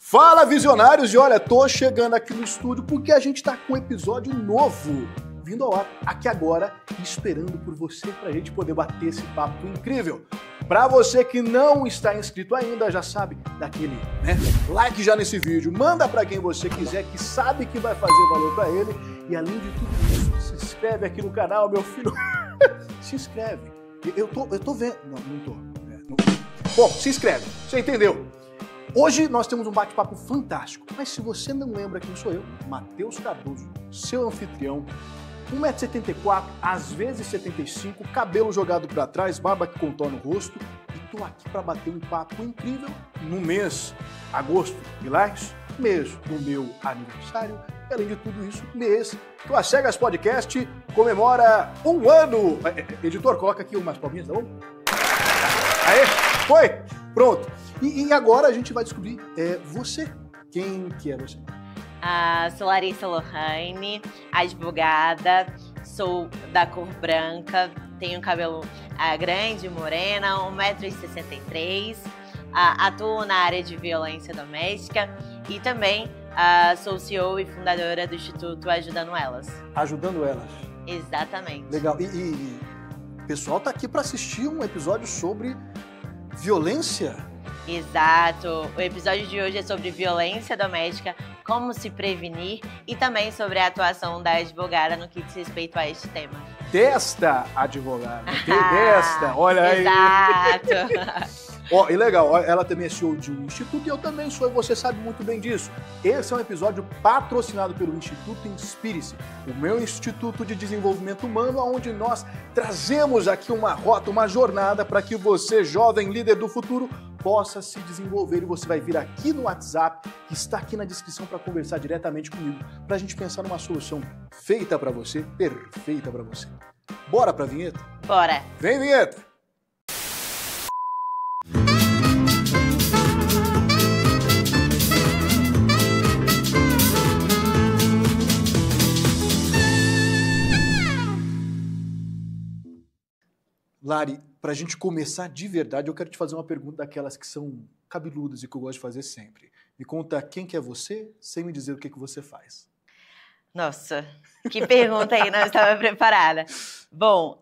Fala, visionários! E olha, tô chegando aqui no estúdio porque a gente tá com um episódio novo vindo ao ar aqui agora, esperando por você pra gente poder bater esse papo incrível. Pra você que não está inscrito ainda, já sabe, daquele, like já nesse vídeo, manda pra quem você quiser, que sabe que vai fazer valor pra ele. E além de tudo isso, se inscreve aqui no canal, meu filho. Se inscreve. Eu tô vendo. Não tô. Bom, se inscreve. Você entendeu? Hoje nós temos um bate-papo fantástico, mas se você não lembra quem sou eu, Matheus Cardoso, seu anfitrião, 1,74 m, às vezes 75, cabelo jogado para trás, barba que contorna o rosto, e tô aqui para bater um papo incrível no mês agosto, Pilares, mês do meu aniversário, e além de tudo isso, mês que o As Cegas Podcast comemora um ano. Editor, coloca aqui umas palminhas, tá bom? Aê, foi? Pronto. E agora a gente vai descobrir você. Quem que é você? Sou Larissa Lohane, advogada, sou da cor branca, tenho cabelo grande, morena, 1,63 m, atuo na área de violência doméstica e também sou CEO e fundadora do Instituto Ajudando Elas. Ajudando Elas? Exatamente. Legal. E o pessoal tá aqui para assistir um episódio sobre violência? Exato. O episódio de hoje é sobre violência doméstica, como se prevenir e também sobre a atuação da advogada no que diz respeito a este tema. Desta advogada. Desta, olha aí. Exato. E legal, ela também é CEO de um instituto e eu também sou, e você sabe muito bem disso. Esse é um episódio patrocinado pelo Instituto Inspire-se, o meu Instituto de Desenvolvimento Humano, onde nós trazemos aqui uma rota, uma jornada para que você, jovem líder do futuro, possa se desenvolver, e você vai vir aqui no WhatsApp, que está aqui na descrição, para conversar diretamente comigo, para a gente pensar numa solução feita para você, perfeita para você. Bora pra vinheta? Bora! Vem, vinheta! Lari, para a gente começar de verdade, eu quero te fazer uma pergunta daquelas que são cabeludas e que eu gosto de fazer sempre. Me conta quem que é você, sem me dizer o que você faz. Nossa, que pergunta aí, não estava preparada. Bom,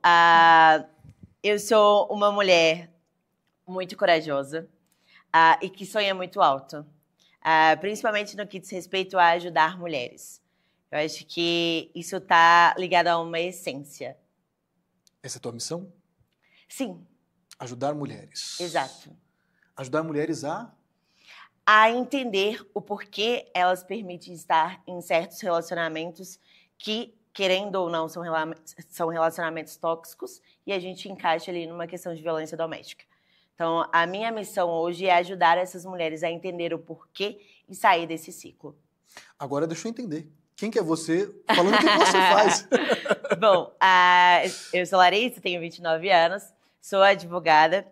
eu sou uma mulher muito corajosa e que sonha muito alto, principalmente no que diz respeito a ajudar mulheres. Eu acho que isso está ligado a uma essência. Essa é a tua missão? Sim. Ajudar mulheres. Exato. Ajudar mulheres a entender o porquê elas permitem estar em certos relacionamentos que, querendo ou não, são relacionamentos tóxicos e a gente encaixa ali numa questão de violência doméstica. Então, a minha missão hoje é ajudar essas mulheres a entender o porquê e sair desse ciclo. Agora deixa eu entender. Quem que é você? Falando o que você faz. Bom, eu sou Larissa, tenho 29 anos, sou advogada,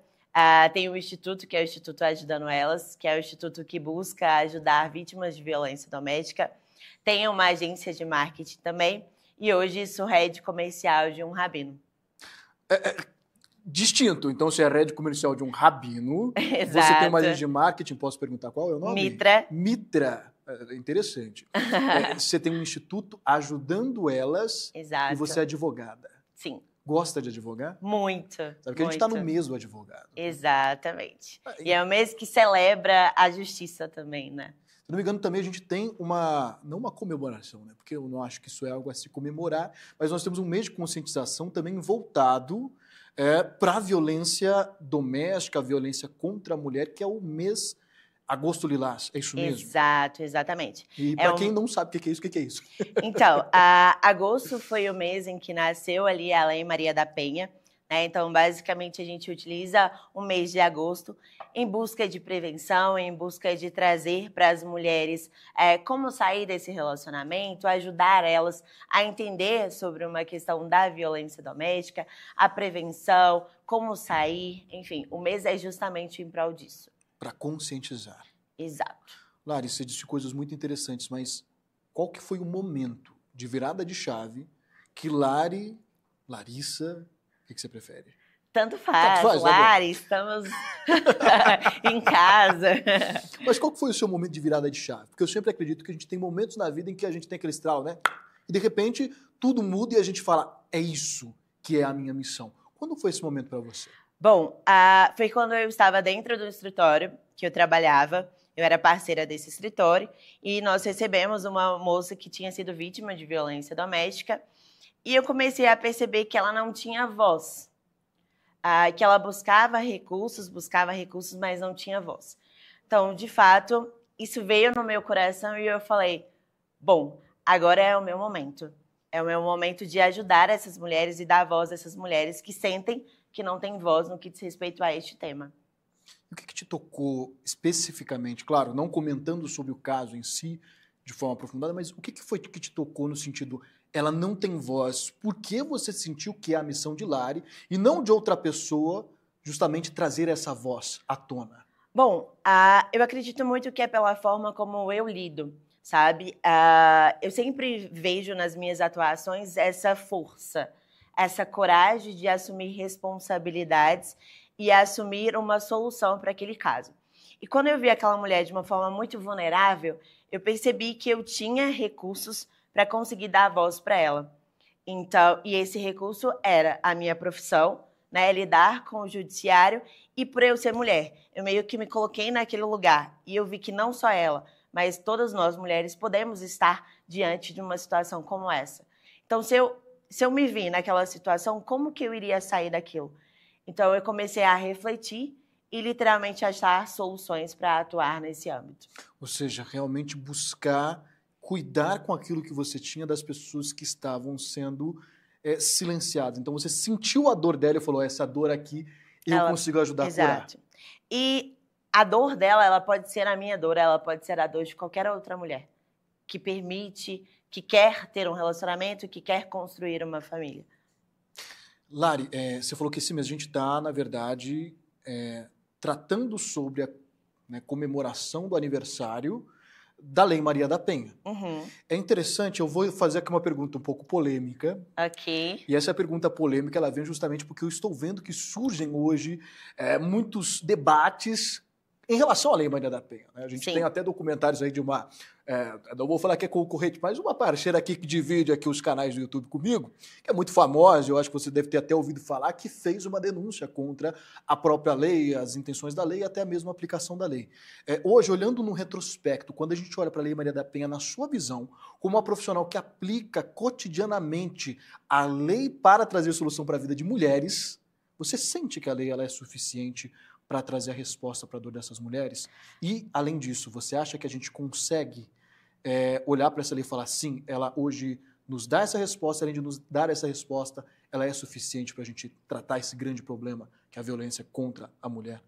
tenho um instituto, que é o Instituto Ajudando Elas, que é o instituto que busca ajudar vítimas de violência doméstica. Tenho uma agência de marketing também e hoje sou head comercial de um rabino. Distinto. Então, você é head comercial de um rabino. Exato. Você tem uma agência de marketing, posso perguntar qual é o nome? Mitra. Mitra. Interessante. Você tem um instituto ajudando elas. Exato. E você é advogada. Sim. Gosta de advogar? Muito. Sabe que a gente está no mês do advogado. Exatamente. E é o mês que celebra a justiça também, né? Se não me engano, também a gente tem não uma comemoração, né? Porque eu não acho que isso é algo a se comemorar, mas nós temos um mês de conscientização também voltado para a violência doméstica, a violência contra a mulher, que é o mês Agosto Lilás, é isso mesmo? Exato, exatamente. E para quem não sabe o que é isso, o que é isso? Então, agosto foi o mês em que nasceu ali a Lei Maria da Penha, né? Então, basicamente, a gente utiliza o mês de agosto em busca de prevenção, em busca de trazer para as mulheres como sair desse relacionamento, ajudar elas a entender sobre uma questão da violência doméstica, a prevenção, como sair, enfim, o mês é justamente em prol disso. Para conscientizar. Exato. Lari, você disse coisas muito interessantes, mas qual que foi o momento de virada de chave que Larissa, o que você prefere? Tanto faz, Lari, estamos em casa. Mas qual que foi o seu momento de virada de chave? Porque eu sempre acredito que a gente tem momentos na vida em que a gente tem aquele estralo, né? E de repente tudo muda e a gente fala, é isso que é a minha missão. Quando foi esse momento para você? Bom, foi quando eu estava dentro do escritório que eu trabalhava. Eu era parceira desse escritório e nós recebemos uma moça que tinha sido vítima de violência doméstica e eu comecei a perceber que ela não tinha voz. Que ela buscava recursos, mas não tinha voz. Então, de fato, isso veio no meu coração e eu falei, bom, agora é o meu momento. É o meu momento de ajudar essas mulheres e dar voz a essas mulheres que sentem que não têm voz no que diz respeito a este tema. E o que te tocou especificamente? Claro, não comentando sobre o caso em si de forma aprofundada, mas o que foi que te tocou no sentido, ela não tem voz, por que você sentiu que é a missão de Lari e não de outra pessoa justamente trazer essa voz à tona? Bom, eu acredito muito que é pela forma como eu lido, sabe? Eu sempre vejo nas minhas atuações essa força, essa coragem de assumir responsabilidades e assumir uma solução para aquele caso. E quando eu vi aquela mulher de uma forma muito vulnerável, eu percebi que eu tinha recursos para conseguir dar voz para ela. Então, e esse recurso era a minha profissão, né, lidar com o judiciário, e por eu ser mulher, eu meio que me coloquei naquele lugar e eu vi que não só ela, mas todas nós mulheres podemos estar diante de uma situação como essa. Então, se eu me vi naquela situação, como que eu iria sair daquilo? Então, eu comecei a refletir e literalmente achar soluções para atuar nesse âmbito. Ou seja, realmente buscar cuidar com aquilo que você tinha das pessoas que estavam sendo silenciadas. Então, você sentiu a dor dela e falou, essa dor aqui eu consigo ajudar a curar. Exato. E a dor dela, ela pode ser a minha dor, ela pode ser a dor de qualquer outra mulher que permite, que quer ter um relacionamento, que quer construir uma família. Lari, você falou que esse mês a gente está, na verdade, tratando sobre a comemoração do aniversário da Lei Maria da Penha. Uhum. É interessante, eu vou fazer aqui uma pergunta um pouco polêmica. Ok. E essa pergunta polêmica, ela vem justamente porque eu estou vendo que surgem hoje muitos debates em relação à Lei Maria da Penha. Né? A gente tem até documentários aí de uma... não vou falar que é concorrente, mas uma parceira aqui que divide aqui os canais do YouTube comigo, que é muito famosa, eu acho que você deve ter até ouvido falar, que fez uma denúncia contra a própria lei, as intenções da lei e até mesmo a aplicação da lei. Hoje, olhando no retrospecto, quando a gente olha para a Lei Maria da Penha, na sua visão, como uma profissional que aplica cotidianamente a lei para trazer solução para a vida de mulheres, você sente que a lei ela é suficiente para trazer a resposta para a dor dessas mulheres? E, além disso, você acha que a gente consegue olhar para essa lei e falar, sim, ela hoje nos dá essa resposta, além de nos dar essa resposta, ela é suficiente para a gente tratar esse grande problema que é a violência contra a mulher?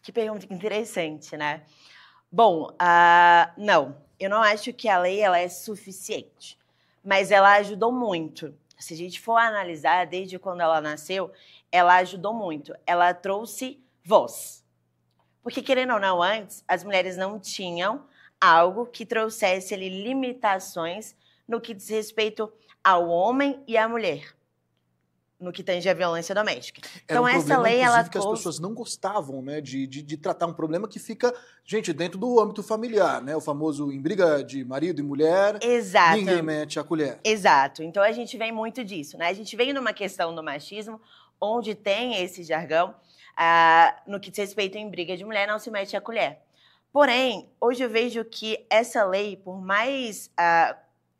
Que pergunta interessante, né? Bom, não, eu não acho que a lei ela é suficiente, mas ela ajudou muito. Se a gente for analisar, desde quando ela nasceu, ela ajudou muito. Ela trouxe voz. Porque, querendo ou não, antes, as mulheres não tinham algo que trouxesse ali limitações no que diz respeito ao homem e à mulher, no que tange a violência doméstica. Então, essa lei, ela que as pessoas não gostavam, né, de tratar um problema que fica, gente, dentro do âmbito familiar, né, o famoso em briga de marido e mulher, exato, ninguém mete a colher. Exato. Então, a gente vem muito disso, né? A gente vem numa questão do machismo, onde tem esse jargão, no que diz respeito em briga de mulher, não se mete a colher. Porém, hoje eu vejo que essa lei, por mais,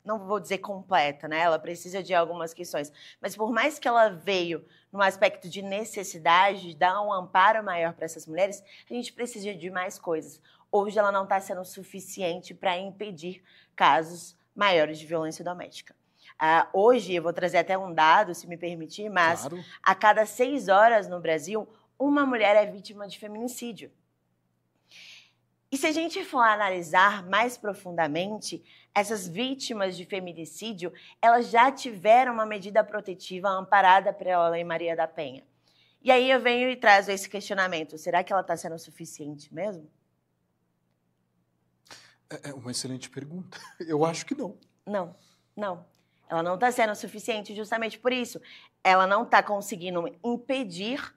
não vou dizer completa, né? Ela precisa de algumas questões, mas por mais que ela veio num aspecto de necessidade, de dar um amparo maior para essas mulheres, a gente precisa de mais coisas. Hoje ela não está sendo suficiente para impedir casos maiores de violência doméstica. Hoje, eu vou trazer até um dado, se me permitir, mas claro, a cada 6 horas no Brasil, uma mulher é vítima de feminicídio. E se a gente for analisar mais profundamente, essas vítimas de feminicídio, elas já tiveram uma medida protetiva amparada pela Lei Maria da Penha. E aí eu venho e trago esse questionamento, será que ela está sendo suficiente mesmo? É uma excelente pergunta. Eu acho que não. Não. Ela não está sendo suficiente justamente por isso. Ela não está conseguindo impedir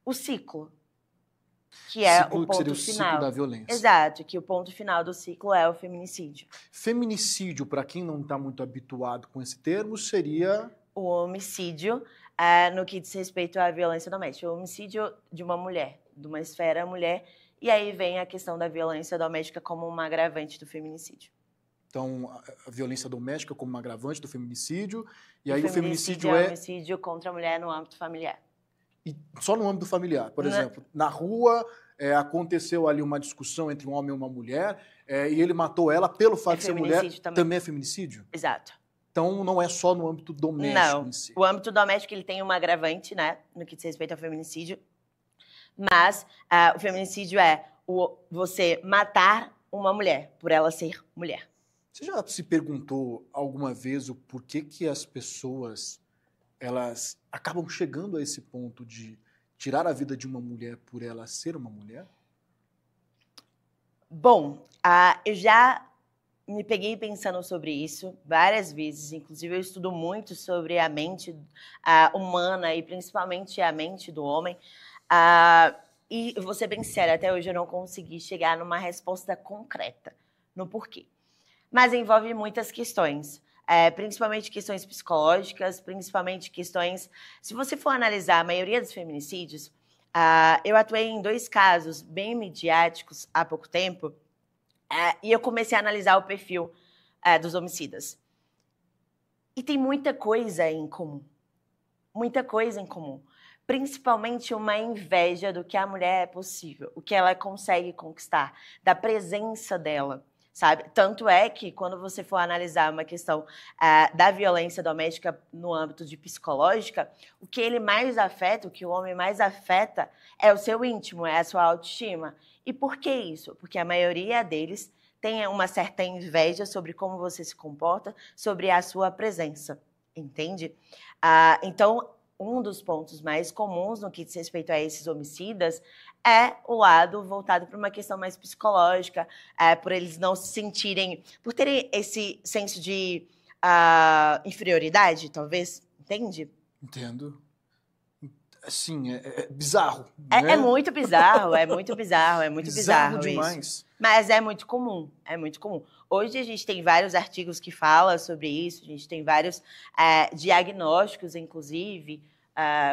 o ciclo, que é Ciclo o que seria ponto o ciclo da final. violência. Exato, que o ponto final do ciclo é o feminicídio. Feminicídio, para quem não está muito habituado com esse termo, seria... O homicídio, no que diz respeito à violência doméstica. O homicídio de uma mulher, de uma esfera mulher, e aí vem a questão da violência doméstica como uma agravante do feminicídio. Então, a violência doméstica como uma agravante do feminicídio, e O aí o feminicídio é... homicídio contra a mulher no âmbito familiar. E só no âmbito familiar, por exemplo, na rua aconteceu ali uma discussão entre um homem e uma mulher, e ele matou ela pelo fato de ser mulher, também é feminicídio? Exato. Então não é só no âmbito doméstico em si. O âmbito doméstico ele tem uma agravante, né, no que diz respeito ao feminicídio, mas o feminicídio é você matar uma mulher por ela ser mulher. Você já se perguntou alguma vez o porquê que as pessoas elas acabam chegando a esse ponto de tirar a vida de uma mulher por ela ser uma mulher? Bom, eu já me peguei pensando sobre isso várias vezes. Inclusive, eu estudo muito sobre a mente humana e principalmente a mente do homem. E eu vou ser bem sincera, até hoje eu não consegui chegar numa resposta concreta no porquê. Mas envolve muitas questões. Principalmente questões psicológicas, principalmente questões... Se você for analisar a maioria dos feminicídios, eu atuei em 2 casos bem midiáticos há pouco tempo, e eu comecei a analisar o perfil dos homicidas. E tem muita coisa em comum. Muita coisa em comum. Principalmente uma inveja do que a mulher é possível, o que ela consegue conquistar, da presença dela. Sabe? Tanto é que, quando você for analisar uma questão da violência doméstica no âmbito de psicológica, o que ele mais afeta, o que o homem mais afeta, é o seu íntimo, é a sua autoestima. E por que isso? Porque a maioria deles tem uma certa inveja sobre como você se comporta, sobre a sua presença, entende? Então, um dos pontos mais comuns no que diz respeito a esses homicidas é o lado voltado para uma questão mais psicológica, por eles não se sentirem, por terem esse senso de inferioridade, talvez, entende? Entendo. Assim, é bizarro. Né? É muito bizarro, é muito bizarro, é muito bizarro demais. Isso. Mas é muito comum, é muito comum. Hoje a gente tem vários artigos que falam sobre isso, a gente tem vários diagnósticos, inclusive,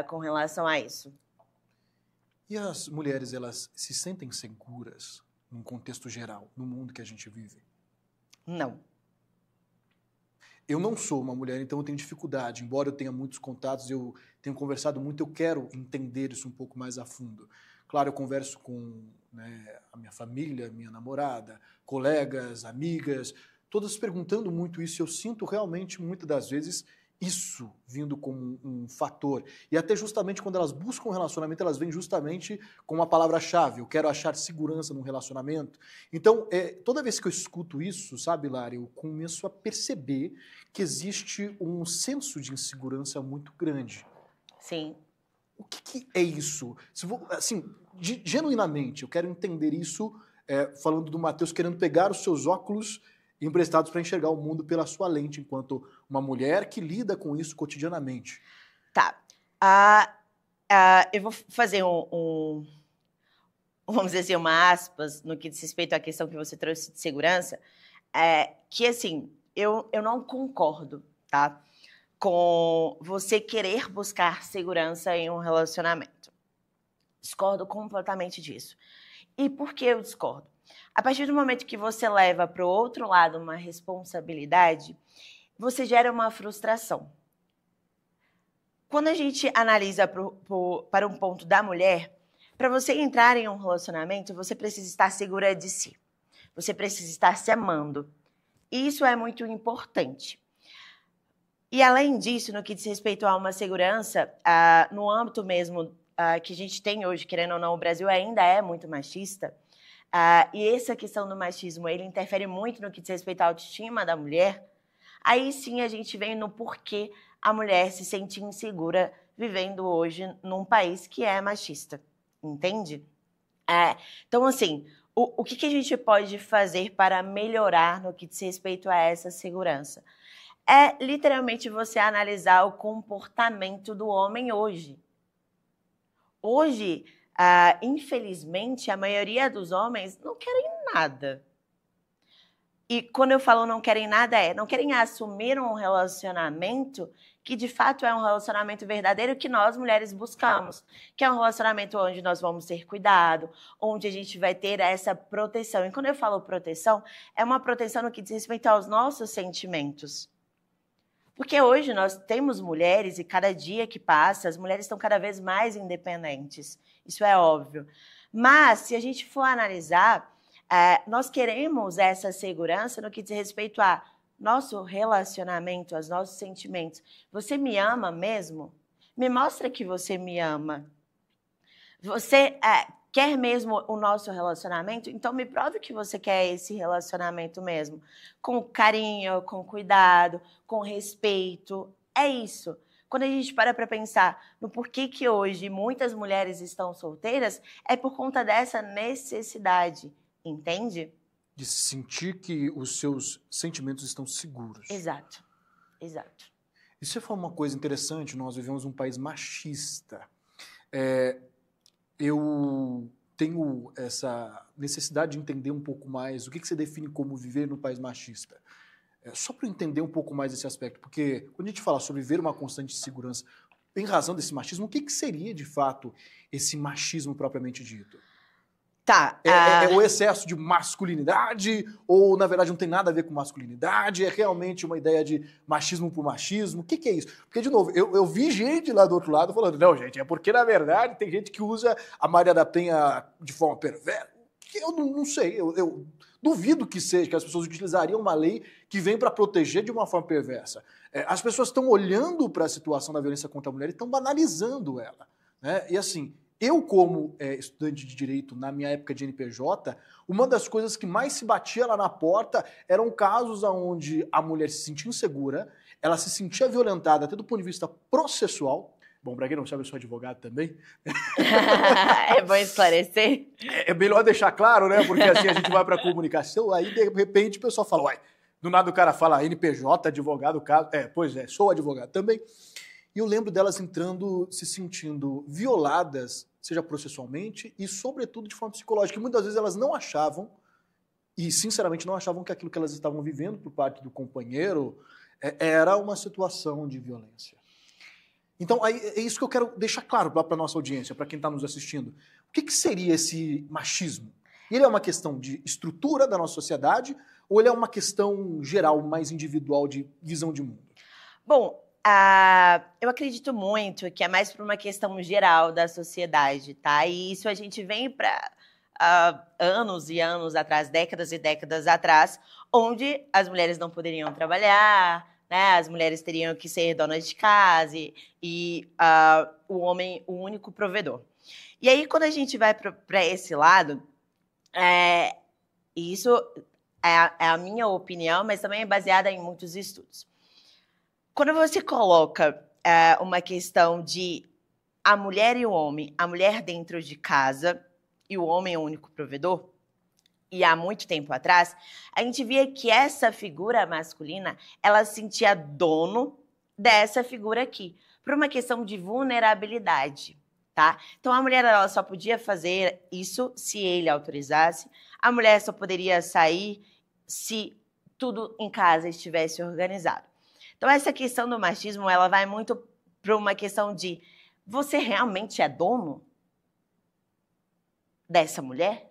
com relação a isso. E as mulheres, elas se sentem seguras num contexto geral, no mundo que a gente vive? Não. Eu não sou uma mulher, então eu tenho dificuldade. Embora eu tenha muitos contatos, eu tenho conversado muito, eu quero entender isso um pouco mais a fundo. Claro, eu converso com a minha família, minha namorada, colegas, amigas, todas perguntando muito isso. Eu sinto realmente, muitas das vezes, isso vindo como um fator. E até justamente quando elas buscam um relacionamento, elas vêm justamente com uma palavra-chave. Eu quero achar segurança num relacionamento. Então, toda vez que eu escuto isso, sabe, Lara, eu começo a perceber que existe um senso de insegurança muito grande. Sim. O que é isso? Assim, genuinamente, eu quero entender isso falando do Matheus querendo pegar os seus óculos emprestados para enxergar o mundo pela sua lente, enquanto uma mulher que lida com isso cotidianamente. Tá. Eu vou fazer vamos dizer assim, uma aspas, no que diz respeito à questão que você trouxe de segurança, que, assim, eu não concordo, tá, com você querer buscar segurança em um relacionamento. Discordo completamente disso. E por que eu discordo? A partir do momento que você leva para o outro lado uma responsabilidade, você gera uma frustração. Quando a gente analisa para um ponto da mulher, para você entrar em um relacionamento, você precisa estar segura de si. Você precisa estar se amando. E isso é muito importante. E, além disso, no que diz respeito a uma segurança, no âmbito mesmo que a gente tem hoje, querendo ou não, o Brasil ainda é muito machista, e essa questão do machismo, ele interfere muito no que diz respeito à autoestima da mulher, aí sim a gente vem no porquê a mulher se sente insegura vivendo hoje num país que é machista, entende? Então, assim, o que a gente pode fazer para melhorar no que diz respeito a essa segurança? é literalmente você analisar o comportamento do homem hoje. Hoje, infelizmente, a maioria dos homens não querem nada. E quando eu falo não querem nada, não querem assumir um relacionamento que de fato é um relacionamento verdadeiro que nós mulheres buscamos, que é um relacionamento onde nós vamos ter cuidado, onde a gente vai ter essa proteção. E quando eu falo proteção, é uma proteção no que diz respeito aos nossos sentimentos. Porque hoje nós temos mulheres e cada dia que passa, as mulheres estão cada vez mais independentes. Isso é óbvio. Mas, se a gente for analisar, nós queremos essa segurança no que diz respeito a nosso relacionamento, aos nossos sentimentos. Você me ama mesmo? Me mostra que você me ama. Você quer mesmo o nosso relacionamento? Então me prove que você quer esse relacionamento mesmo. Com carinho, com cuidado, com respeito. É isso. Quando a gente para pensar no porquê que hoje muitas mulheres estão solteiras, é por conta dessa necessidade. Entende? De sentir que os seus sentimentos estão seguros. Exato, exato. Isso foi uma coisa interessante, nós vivemos um país machista. Eu tenho essa necessidade de entender um pouco mais o que você define como viver num país machista. Só para eu entender um pouco mais esse aspecto, porque quando a gente fala sobre ver uma constante segurança, em razão desse machismo, o que seria de fato esse machismo propriamente dito? Tá. É o excesso de masculinidade ou, na verdade, não tem nada a ver com masculinidade? É realmente uma ideia de machismo por machismo? O que é isso? Porque, de novo, eu vi gente lá do outro lado falando, não, gente, é porque, na verdade, tem gente que usa a Maria da Penha de forma perversa. Eu não sei, eu duvido que seja, que as pessoas utilizariam uma lei que vem para proteger de uma forma perversa. As pessoas estão olhando para a situação da violência contra a mulher e estão banalizando ela. Né? E assim... Eu, como estudante de Direito, na minha época de NPJ, uma das coisas que mais se batia lá na porta eram casos onde a mulher se sentia insegura, ela se sentia violentada até do ponto de vista processual. Bom, para quem não sabe, eu sou advogado também. É bom esclarecer. É melhor deixar claro, né? Porque assim a gente vai para a comunicação, aí de repente o pessoal fala, uai, do nada o cara fala NPJ, advogado, caso... pois é, sou advogado também. E eu lembro delas entrando, se sentindo violadas, seja processualmente e, sobretudo, de forma psicológica. E muitas vezes elas não achavam, e sinceramente não achavam que aquilo que elas estavam vivendo por parte do companheiro era uma situação de violência. Então, é isso que eu quero deixar claro para a nossa audiência, para quem está nos assistindo. O que seria esse machismo? Ele é uma questão de estrutura da nossa sociedade ou ele é uma questão geral, mais individual, de visão de mundo? Bom, eu acredito muito que é mais por uma questão geral da sociedade, tá? E isso a gente vem para anos e anos atrás, décadas e décadas atrás, onde as mulheres não poderiam trabalhar, né? As mulheres teriam que ser donas de casa e o homem o único provedor. E aí, quando a gente vai para esse lado, isso é a minha opinião, mas também é baseada em muitos estudos. Quando você coloca uma questão de a mulher e o homem, a mulher dentro de casa e o homem é o único provedor, e há muito tempo atrás, a gente via que essa figura masculina, ela se sentia dono dessa figura aqui, por uma questão de vulnerabilidade, tá? Então, a mulher ela só podia fazer isso se ele autorizasse, a mulher só poderia sair se tudo em casa estivesse organizado. Então, essa questão do machismo, ela vai muito para uma questão de você realmente é dono dessa mulher?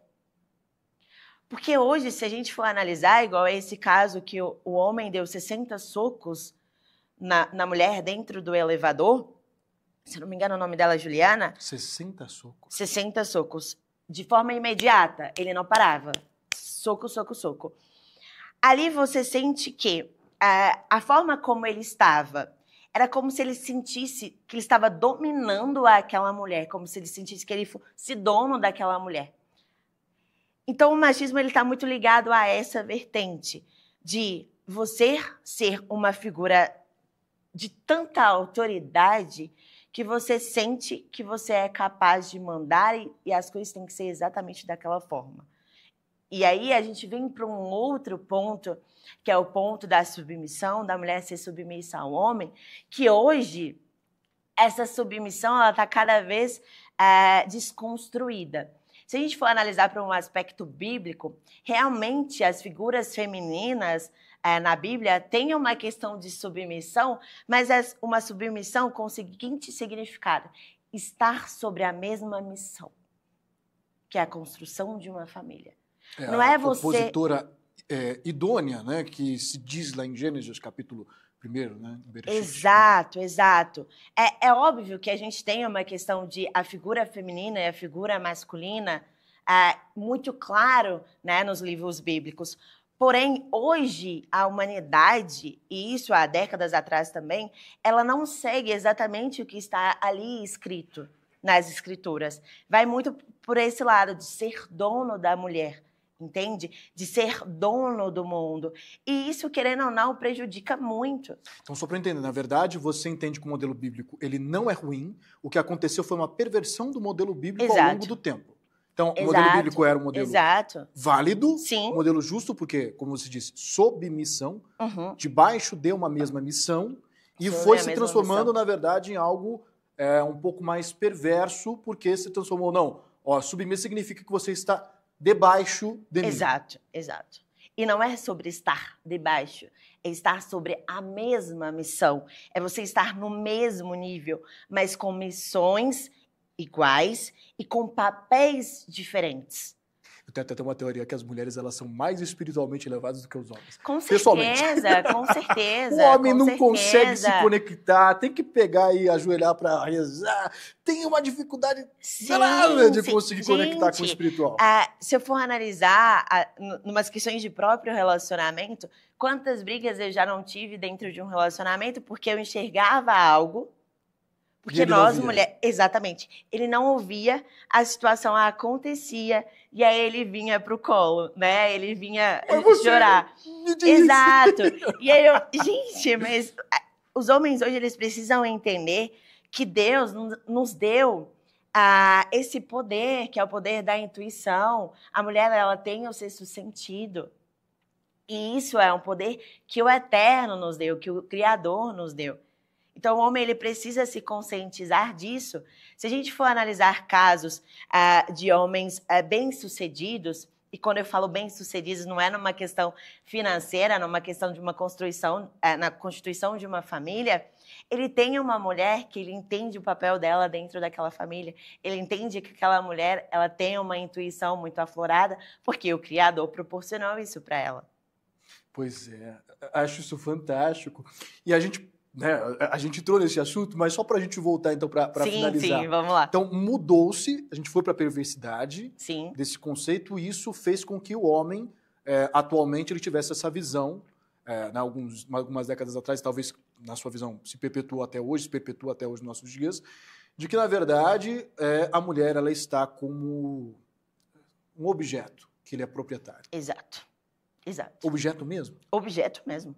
Porque hoje, se a gente for analisar, igual esse caso que o homem deu 60 socos na mulher dentro do elevador, se não me engano o nome dela é Juliana. 60 socos? 60 socos. De forma imediata, ele não parava. Soco, soco, soco. Ali você sente que a forma como ele estava era como se ele sentisse que ele estava dominando aquela mulher, como se ele sentisse que ele fosse dono daquela mulher. Então, o machismo está muito ligado a essa vertente de você ser uma figura de tanta autoridade que você sente que você é capaz de mandar e as coisas têm que ser exatamente daquela forma. E aí a gente vem para um outro ponto, que é o ponto da submissão, da mulher ser submissa ao homem, que hoje essa submissão ela está cada vez desconstruída. Se a gente for analisar para um aspecto bíblico, realmente as figuras femininas na Bíblia têm uma questão de submissão, mas é uma submissão com o seguinte significado: estar sobre a mesma missão, que é a construção de uma família. Não é você... opositora idônea, né, que se diz lá em Gênesis, capítulo 1, né? Exato, exato. É óbvio que a gente tem uma questão de a figura feminina e a figura masculina muito claro, né, nos livros bíblicos. Porém, hoje, a humanidade, e isso há décadas atrás também, ela não segue exatamente o que está ali escrito nas escrituras. Vai muito por esse lado de ser dono da mulher, entende? De ser dono do mundo. E isso, querendo ou não, prejudica muito. Então, só para entender, na verdade, você entende que o modelo bíblico ele não é ruim, o que aconteceu foi uma perversão do modelo bíblico ao longo do tempo. Então, o modelo bíblico era um modelo válido, um modelo justo, porque, como você disse, submissão, debaixo de uma mesma missão, e foi se transformando, na verdade, em algo um pouco mais perverso, porque se transformou, não, submissa significa que você está debaixo de mim. Exato, exato. E não é sobre estar debaixo, é estar sobre a mesma missão. É você estar no mesmo nível, mas com missões iguais e com papéis diferentes. Eu tenho até uma teoria que as mulheres elas são mais espiritualmente elevadas do que os homens. Com certeza, com certeza. O homem não consegue se conectar, tem que pegar e ajoelhar para rezar, tem uma dificuldade danada de conseguir conectar com o espiritual. Se eu for analisar numas questões de próprio relacionamento, quantas brigas eu já não tive dentro de um relacionamento porque eu enxergava algo. Porque nós, mulheres... Exatamente. Ele não ouvia, a situação acontecia, e aí ele vinha pro colo, né? Ele vinha chorar. Exato. E aí Gente, mas os homens hoje, eles precisam entender que Deus nos deu esse poder, que é o poder da intuição. A mulher, ela tem o sexto sentido. E isso é um poder que o Eterno nos deu, que o Criador nos deu. Então, o homem ele precisa se conscientizar disso. Se a gente for analisar casos de homens bem-sucedidos, e quando eu falo bem-sucedidos, não é numa questão financeira, numa questão de uma construção, na constituição de uma família, ele tem uma mulher que ele entende o papel dela dentro daquela família. Ele entende que aquela mulher ela tem uma intuição muito aflorada, porque o Criador proporcionou isso para ela. Pois é, acho isso fantástico. E a gente entrou nesse assunto, mas só para a gente voltar, então, para finalizar. Sim, vamos lá. Então, mudou-se, a gente foi para a perversidade desse conceito, e isso fez com que o homem, atualmente, ele tivesse essa visão, algumas décadas atrás, talvez, na sua visão, se perpetua até hoje nos nossos dias, de que, na verdade, a mulher ela está como um objeto, que ele é proprietário. Exato. Objeto mesmo? Objeto mesmo.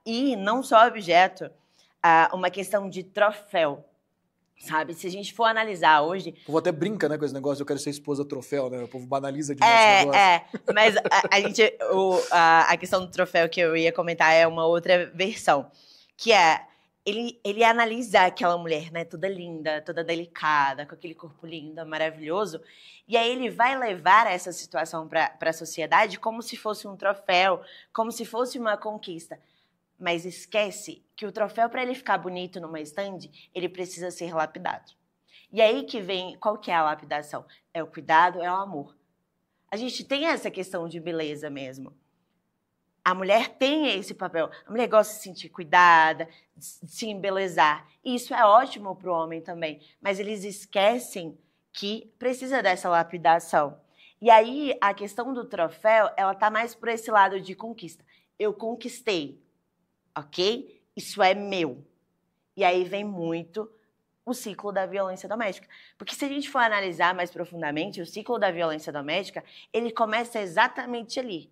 E não só objeto, uma questão de troféu, sabe? Se a gente for analisar hoje... O povo até brinca, né, com esse negócio, eu quero ser esposa troféu, né? O povo banaliza demais esse negócio. Mas a questão do troféu que eu ia comentar é uma outra versão, que é... Ele analisa aquela mulher, né, toda linda, toda delicada, com aquele corpo lindo, maravilhoso, e aí ele vai levar essa situação para a sociedade como se fosse um troféu, como se fosse uma conquista. Mas esquece que o troféu, para ele ficar bonito numa estande, ele precisa ser lapidado. E aí que vem, qual que é a lapidação? É o cuidado, é o amor. A gente tem essa questão de beleza mesmo. A mulher tem esse papel. A mulher gosta de se sentir cuidada, de se embelezar. E isso é ótimo para o homem também. Mas eles esquecem que precisa dessa lapidação. E aí, a questão do troféu, ela está mais por esse lado de conquista. Eu conquistei, ok? Isso é meu. E aí vem muito o ciclo da violência doméstica. Porque se a gente for analisar mais profundamente, o ciclo da violência doméstica, ele começa exatamente ali,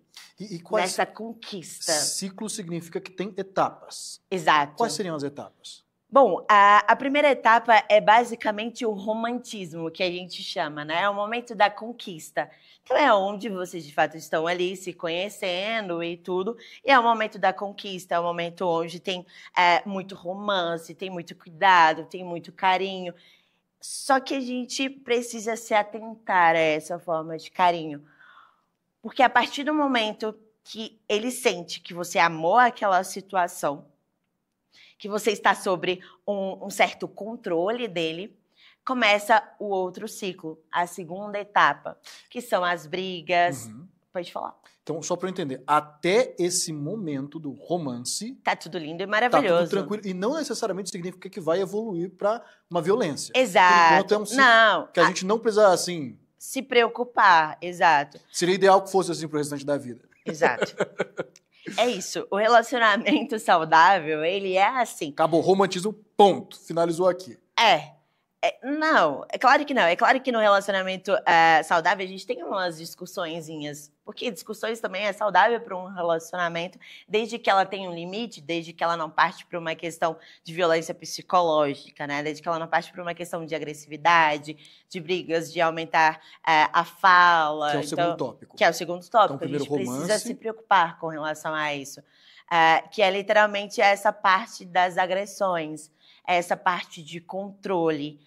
nessa conquista. Ciclo significa que tem etapas. Exato. Quais seriam as etapas? Bom, a primeira etapa é basicamente o romantismo, que a gente chama, né? É o momento da conquista. Então, é onde vocês, de fato, estão ali se conhecendo e tudo. E é o momento da conquista, é o momento onde tem muito romance, tem muito cuidado, tem muito carinho. Só que a gente precisa se atentar a essa forma de carinho. Porque a partir do momento que ele sente que você amou aquela situação, que você está sobre um certo controle dele, começa o outro ciclo, a segunda etapa, que são as brigas. Pode falar. Então, só para eu entender, até esse momento do romance... Tá tudo lindo e maravilhoso. Tá tudo tranquilo. E não necessariamente significa que vai evoluir para uma violência. Exato. Por enquanto é um ciclo que a gente não precisa, assim... se preocupar, exato. Seria ideal que fosse assim pro restante da vida. Exato. É isso. O relacionamento saudável, ele é assim. Acabou. Romantismo, ponto. Finalizou aqui. Não, é claro que não. É claro que no relacionamento saudável a gente tem umas discussõezinhas. Porque discussões também é saudável para um relacionamento, desde que ela tenha um limite, desde que ela não parte para uma questão de violência psicológica, né? Desde que ela não parte para uma questão de agressividade, de brigas, de aumentar a fala. Que é o segundo tópico. Que é o segundo tópico. Então, a gente primeiro precisa romance. se preocupar com relação a isso. Que é literalmente essa parte das agressões. Essa parte de controle,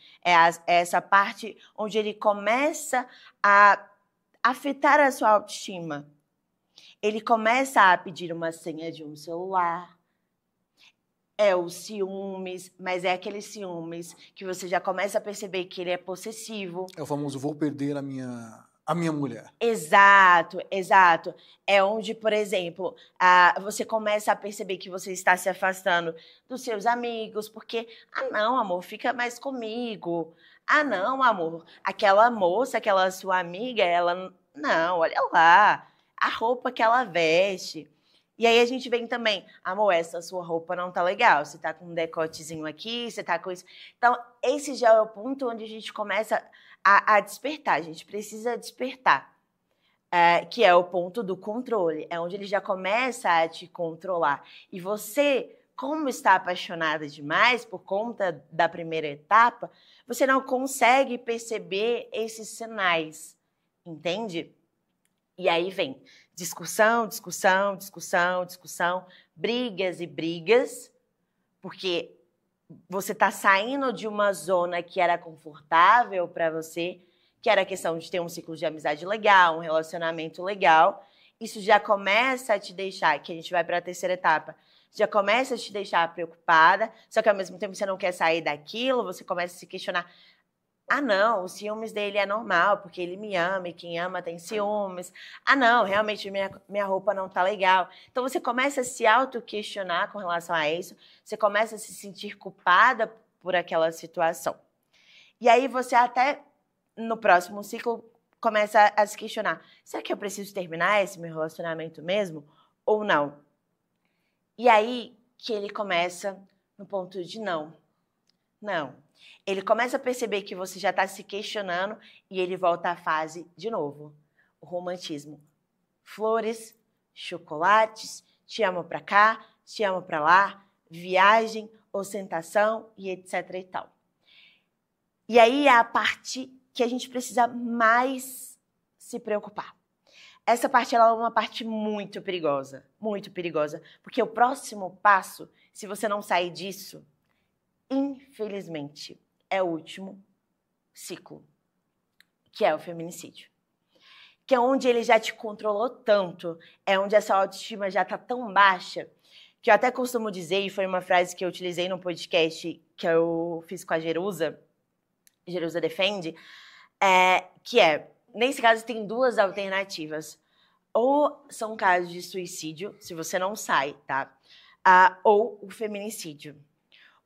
essa parte onde ele começa a afetar a sua autoestima. Ele começa a pedir uma senha de um celular. É o ciúmes, mas é aquele ciúmes que você já começa a perceber que ele é possessivo. É o famoso vou perder a minha mulher. Exato, exato. É onde, por exemplo, você começa a perceber que você está se afastando dos seus amigos, porque, não, amor, fica mais comigo. Não, amor, aquela moça, aquela sua amiga, ela... Não, olha lá, a roupa que ela veste. E aí a gente vem também, amor, essa sua roupa não tá legal, você tá com um decotezinho aqui, você tá com isso. Então, esse já é o ponto onde a gente começa a despertar, a gente precisa despertar, que é o ponto do controle, é onde ele já começa a te controlar. E você, como está apaixonada demais por conta da primeira etapa, você não consegue perceber esses sinais, entende? E aí vem discussão, discussão, discussão, discussão, brigas e brigas, porque você está saindo de uma zona que era confortável para você, que era a questão de ter um ciclo de amizade legal, um relacionamento legal. Isso já começa a te deixar, que a gente vai para a terceira etapa, já começa a te deixar preocupada, só que ao mesmo tempo você não quer sair daquilo, você começa a se questionar. Não, os ciúmes dele é normal, porque ele me ama e quem ama tem ciúmes. Não, realmente minha roupa não tá legal. Então você começa a se auto-questionar com relação a isso, você começa a se sentir culpada por aquela situação. E aí você até, no próximo ciclo, começa a se questionar, será que eu preciso terminar esse meu relacionamento mesmo ou não? E aí que ele começa no ponto de não. Ele começa a perceber que você já está se questionando e ele volta à fase de novo. O romantismo. Flores, chocolates, te amo pra cá, te amo pra lá, viagem, ostentação e etc e tal. E aí é a parte que a gente precisa mais se preocupar. Essa parte ela é uma parte muito perigosa, porque o próximo passo, se você não sair disso, infelizmente, é o último ciclo, que é o feminicídio. Que é onde ele já te controlou tanto, é onde essa autoestima já está tão baixa, que eu até costumo dizer, e foi uma frase que eu utilizei no podcast que eu fiz com a Jerusa Defende, que nesse caso tem duas alternativas. Ou são casos de suicídio, se você não sai, tá? Ou o feminicídio.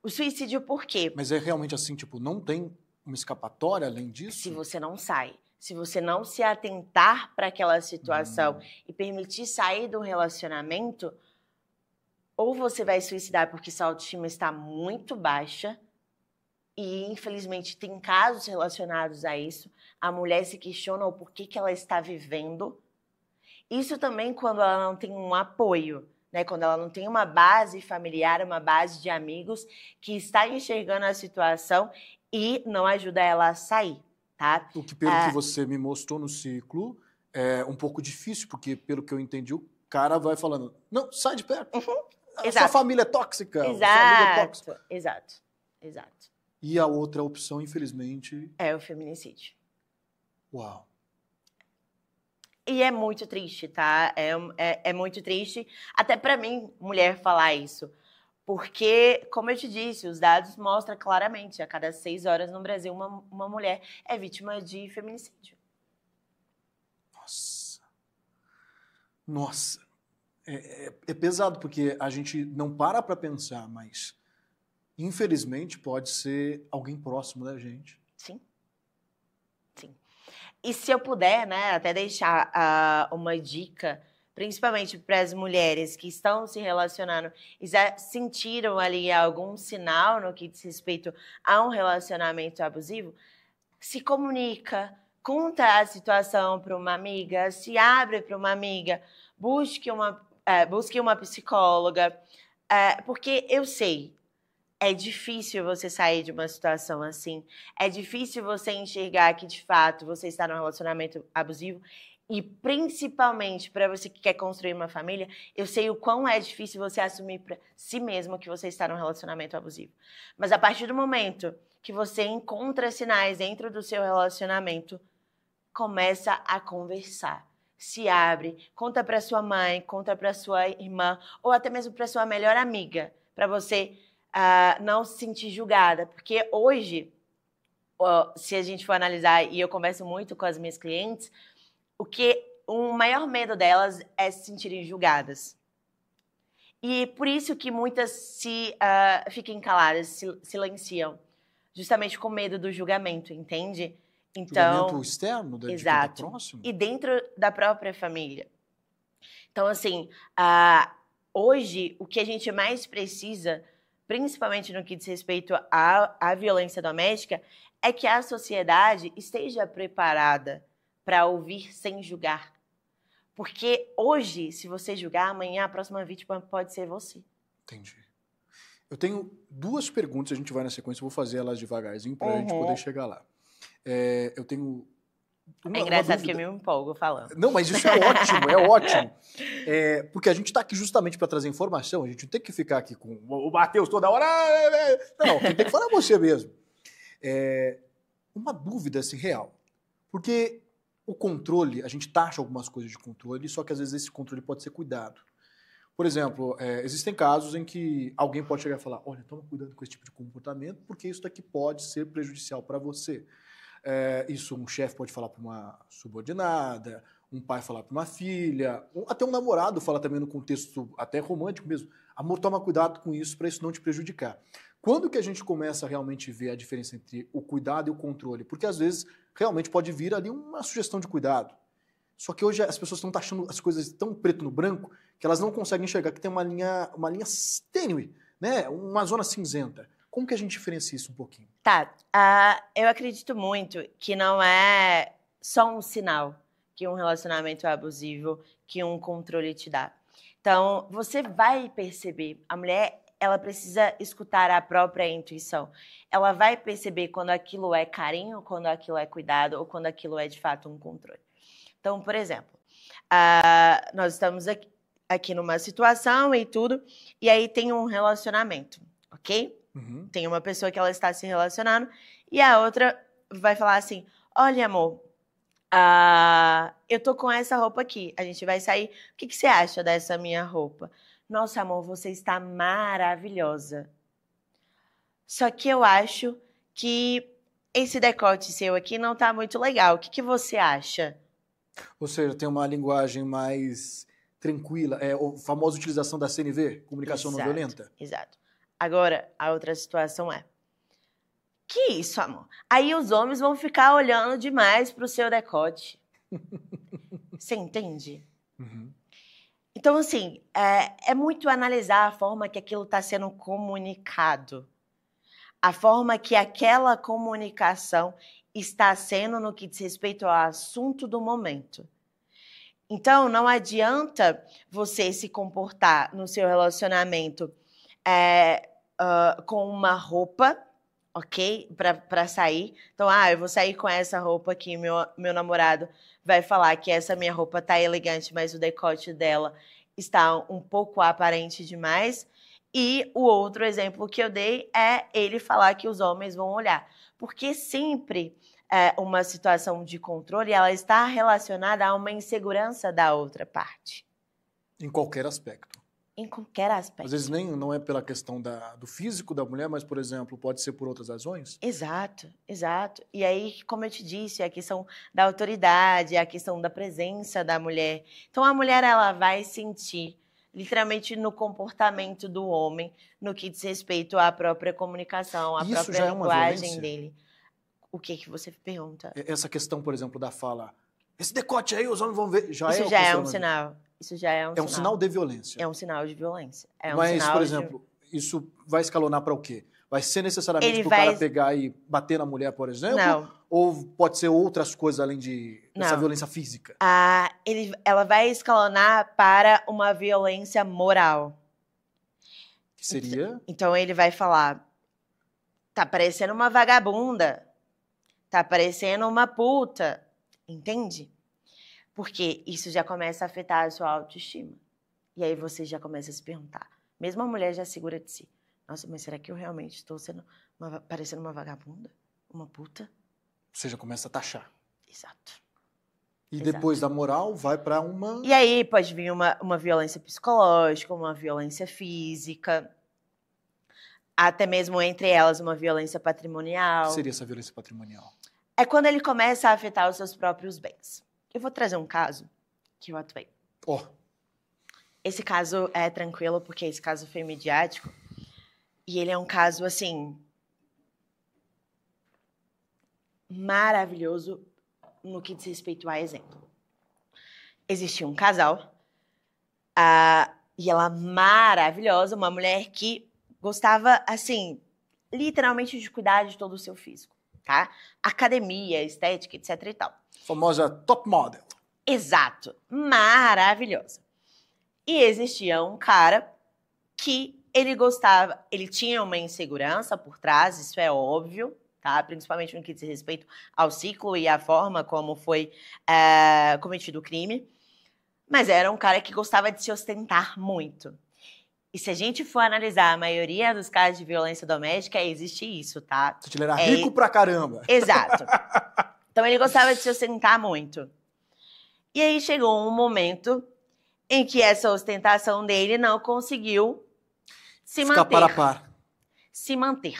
O suicídio por quê? Mas é realmente assim, tipo, não tem uma escapatória além disso? Se você não sai. Se você não se atentar para aquela situação e permitir sair do relacionamento, ou você vai suicidar porque sua autoestima está muito baixa, e infelizmente tem casos relacionados a isso, a mulher se questiona o porquê que ela está vivendo. Isso também quando ela não tem um apoio, né? Quando ela não tem uma base familiar, uma base de amigos que está enxergando a situação e não ajuda ela a sair, tá? O que, pelo que você me mostrou no ciclo, é um pouco difícil, porque, pelo que eu entendi, o cara vai falando, não, sai de perto. Sua família é tóxica, sua amiga é tóxica. Exato. E a outra opção, infelizmente... é o feminicídio. Uau. E é muito triste, tá? É muito triste, até pra mim, mulher, falar isso. Porque, como eu te disse, os dados mostram claramente, a cada 6 horas no Brasil, uma mulher é vítima de feminicídio. Nossa. É pesado, porque a gente não para pra pensar, mas, infelizmente, pode ser alguém próximo da gente. Sim. E se eu puder, né, até deixar uma dica, principalmente para as mulheres que estão se relacionando e já sentiram ali algum sinal no que diz respeito a um relacionamento abusivo, se comunica, conta a situação para uma amiga, se abre para uma amiga, busque uma psicóloga, porque eu sei, é difícil você sair de uma situação assim. É difícil você enxergar que, de fato, você está num relacionamento abusivo. E, principalmente, para você que quer construir uma família, eu sei o quão é difícil você assumir para si mesmo que você está num relacionamento abusivo. Mas, a partir do momento que você encontra sinais dentro do seu relacionamento, começa a conversar. Se abre, conta para sua mãe, conta para sua irmã, ou até mesmo para sua melhor amiga, para você... não se sentir julgada, porque hoje, se a gente for analisar, e eu converso muito com as minhas clientes, o maior medo delas é se sentirem julgadas. E por isso que muitas fiquem caladas, silenciam, justamente com medo do julgamento, entende? Então, julgamento externo, de quem tá próximo? E dentro da própria família. Então, assim, hoje, o que a gente mais precisa, principalmente no que diz respeito à violência doméstica, é que a sociedade esteja preparada para ouvir sem julgar. Porque hoje, se você julgar, amanhã a próxima vítima pode ser você. Entendi. Eu tenho 2 perguntas, a gente vai na sequência, eu vou fazer elas devagarzinho para a gente poder chegar lá. Eu tenho... é engraçado que eu me empolgo falando. Não, mas isso é ótimo, é ótimo. Porque a gente está aqui justamente para trazer informação, a gente não tem que ficar aqui com o Matheus toda hora. Não, quem tem que falar é você mesmo. Uma dúvida assim, real. Porque o controle, a gente taxa algumas coisas de controle, só que às vezes esse controle pode ser cuidado. Por exemplo, existem casos em que alguém pode chegar e falar, olha, toma cuidado com esse tipo de comportamento, porque isso daqui pode ser prejudicial para você. Isso um chefe pode falar para uma subordinada, um pai falar para uma filha, até um namorado fala também no contexto até romântico mesmo. Amor, toma cuidado com isso para isso não te prejudicar. Quando que a gente começa a realmente ver a diferença entre o cuidado e o controle? Porque às vezes realmente pode vir ali uma sugestão de cuidado. Só que hoje as pessoas estão taxando as coisas tão preto no branco que elas não conseguem enxergar que tem uma linha tênue, né? Uma zona cinzenta. Como que a gente diferencia isso um pouquinho? Tá, eu acredito muito que não é só um sinal que um relacionamento é abusivo, que um controle te dá. Então, você vai perceber, a mulher, ela precisa escutar a própria intuição. Ela vai perceber quando aquilo é carinho, quando aquilo é cuidado ou quando aquilo é de fato um controle. Então, por exemplo, nós estamos aqui numa situação e tudo, e aí tem um relacionamento, ok? Uhum. Tem uma pessoa que ela está se relacionando e a outra vai falar assim, olha, amor, eu tô com essa roupa aqui, a gente vai sair, o que você acha dessa minha roupa? Nossa, amor, você está maravilhosa. Só que eu acho que esse decote seu aqui não tá muito legal, o que você acha? Ou seja, tem uma linguagem mais tranquila, a famosa utilização da CNV, comunicação não violenta. Exato. Agora, a outra situação é, que isso, amor? Aí os homens vão ficar olhando demais pro seu decote. Você entende? Uhum. Então, assim, é muito analisar a forma que aquilo está sendo comunicado. A forma que aquela comunicação está sendo no que diz respeito ao assunto do momento. Então, não adianta você se comportar no seu relacionamento com uma roupa, ok? Para sair. Então, eu vou sair com essa roupa aqui, meu namorado vai falar que essa minha roupa tá elegante, mas o decote dela está um pouco aparente demais. E o outro exemplo que eu dei é ele falar que os homens vão olhar. Porque sempre uma situação de controle, ela está relacionada a uma insegurança da outra parte. Em qualquer aspecto. Em qualquer aspecto. Às vezes não é pela questão do físico da mulher, mas, por exemplo, pode ser por outras razões? Exato, exato. E aí, como eu te disse, a questão da autoridade, a questão da presença da mulher. Então, a mulher, ela vai sentir, literalmente, no comportamento do homem, no que diz respeito à própria comunicação, à Isso própria já é uma linguagem violência? dele. O que você pergunta? Essa questão, por exemplo, da fala, esse decote aí, os homens vão ver, Isso já é um considerado- sinal. Isso já é um É sinal. um sinal de violência. É um sinal de violência. É um Mas, sinal por de- exemplo, isso vai escalonar para o quê? Vai ser necessariamente Ele para o vai- cara pegar e bater na mulher, por exemplo? Não. Ou pode ser outras coisas além dessa Não. violência física? Ela vai escalonar para uma violência moral. Que seria? Então ele vai falar: tá parecendo uma vagabunda, tá parecendo uma puta, entende? Porque isso já começa a afetar a sua autoestima. E aí você já começa a se perguntar. Mesmo a mulher já segura de si. Nossa, mas será que eu realmente estou parecendo uma vagabunda? Uma puta? Você já começa a taxar. Exato. E Exato. depois da moral, vai para uma... E aí pode vir uma violência psicológica, uma violência física, até mesmo entre elas uma violência O patrimonial. que seria essa violência patrimonial? É quando ele começa a afetar os seus próprios bens. Eu vou trazer um caso que eu atuei. Ó, Esse caso é tranquilo porque esse caso foi midiático e ele é um caso, assim, maravilhoso no que diz respeito a exemplo. Existia um casal e ela maravilhosa, uma mulher que gostava, assim, literalmente de cuidar de todo o seu físico, tá? Academia, estética, etc e tal. famosa top model. Exato, maravilhosa. E existia um cara que ele gostava, ele tinha uma insegurança por trás, isso é óbvio, tá? Principalmente no que diz respeito ao ciclo e à forma como foi cometido o crime. Mas era um cara que gostava de se ostentar muito. E se a gente for analisar a maioria dos casos de violência doméstica, existe isso, tá? Ele era rico pra caramba. Exato. Então ele gostava de se ostentar muito. E aí chegou um momento em que essa ostentação dele não conseguiu se Ficar manter. par a par. Se manter.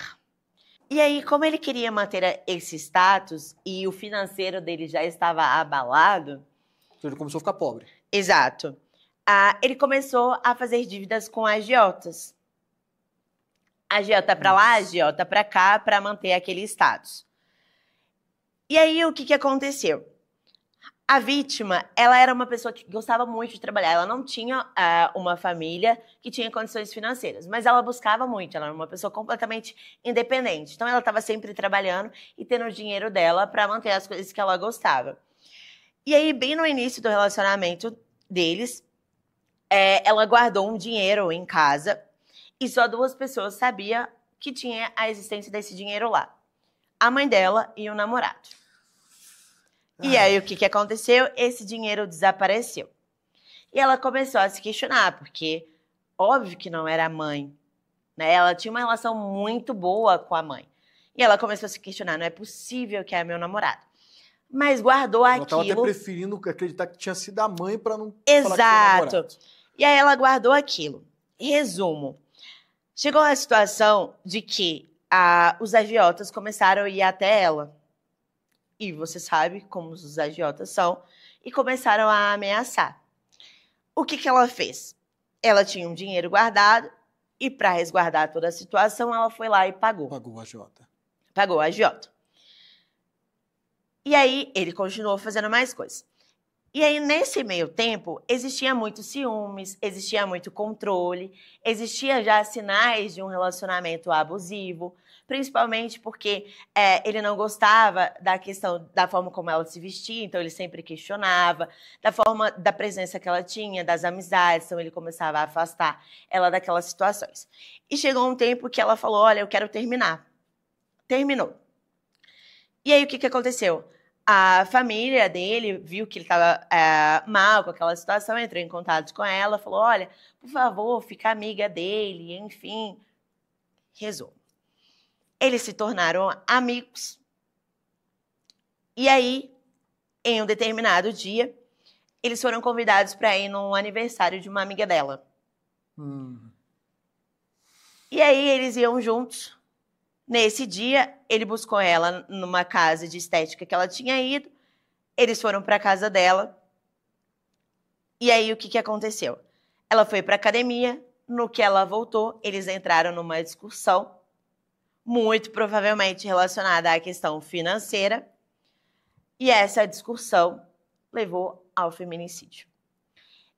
E aí, como ele queria manter esse status e o financeiro dele já estava abalado, Então ele começou a ficar pobre. exato, ele começou a fazer dívidas com agiotas. Agiota pra lá, agiota pra cá, para manter aquele status. E aí, o que aconteceu? A vítima, ela era uma pessoa que gostava muito de trabalhar. Ela não tinha uma família que tinha condições financeiras, mas ela buscava muito. Ela era uma pessoa completamente independente. Então, ela estava sempre trabalhando e tendo o dinheiro dela para manter as coisas que ela gostava. E aí, bem no início do relacionamento deles, ela guardou um dinheiro em casa e só 2 pessoas sabiam que tinha a existência desse dinheiro lá. A mãe dela e o namorado. E aí, o que aconteceu? Esse dinheiro desapareceu. E ela começou a se questionar, porque óbvio que não era a mãe, né? Ela tinha uma relação muito boa com a mãe. E ela começou a se questionar, não é possível que é meu namorado. Mas guardou Ela estava até aquilo. preferindo acreditar que tinha sido a mãe para não falar que foi o Exato. namorado. E aí ela guardou aquilo. Resumo. Chegou a situação de que os agiotas começaram a ir até ela. E você sabe como os agiotas são. E começaram a ameaçar. O que ela fez? Ela tinha um dinheiro guardado. E para resguardar toda a situação, ela foi lá e pagou. Pagou a agiota. Pagou a agiota. E aí, ele continuou fazendo mais coisas. E aí, nesse meio tempo, existia muito ciúmes, existia muito controle, existia já sinais de um relacionamento abusivo, principalmente porque ele não gostava da questão da forma como ela se vestia, então ele sempre questionava, da forma da presença que ela tinha, das amizades, então ele começava a afastar ela daquelas situações. E chegou um tempo que ela falou, olha, eu quero terminar. Terminou. E aí o que aconteceu? A família dele viu que ele estava mal com aquela situação, entrou em contato com ela, falou, olha, por favor, fica amiga dele, enfim. Resumo. Eles se tornaram amigos. E aí, em um determinado dia, eles foram convidados para ir num aniversário de uma amiga dela. E aí, eles iam juntos. Nesse dia, ele buscou ela numa casa de estética que ela tinha ido. Eles foram para a casa dela. E aí, o que aconteceu? Ela foi para a academia. No que ela voltou, eles entraram numa discussão, muito provavelmente relacionada à questão financeira. E essa discussão levou ao feminicídio.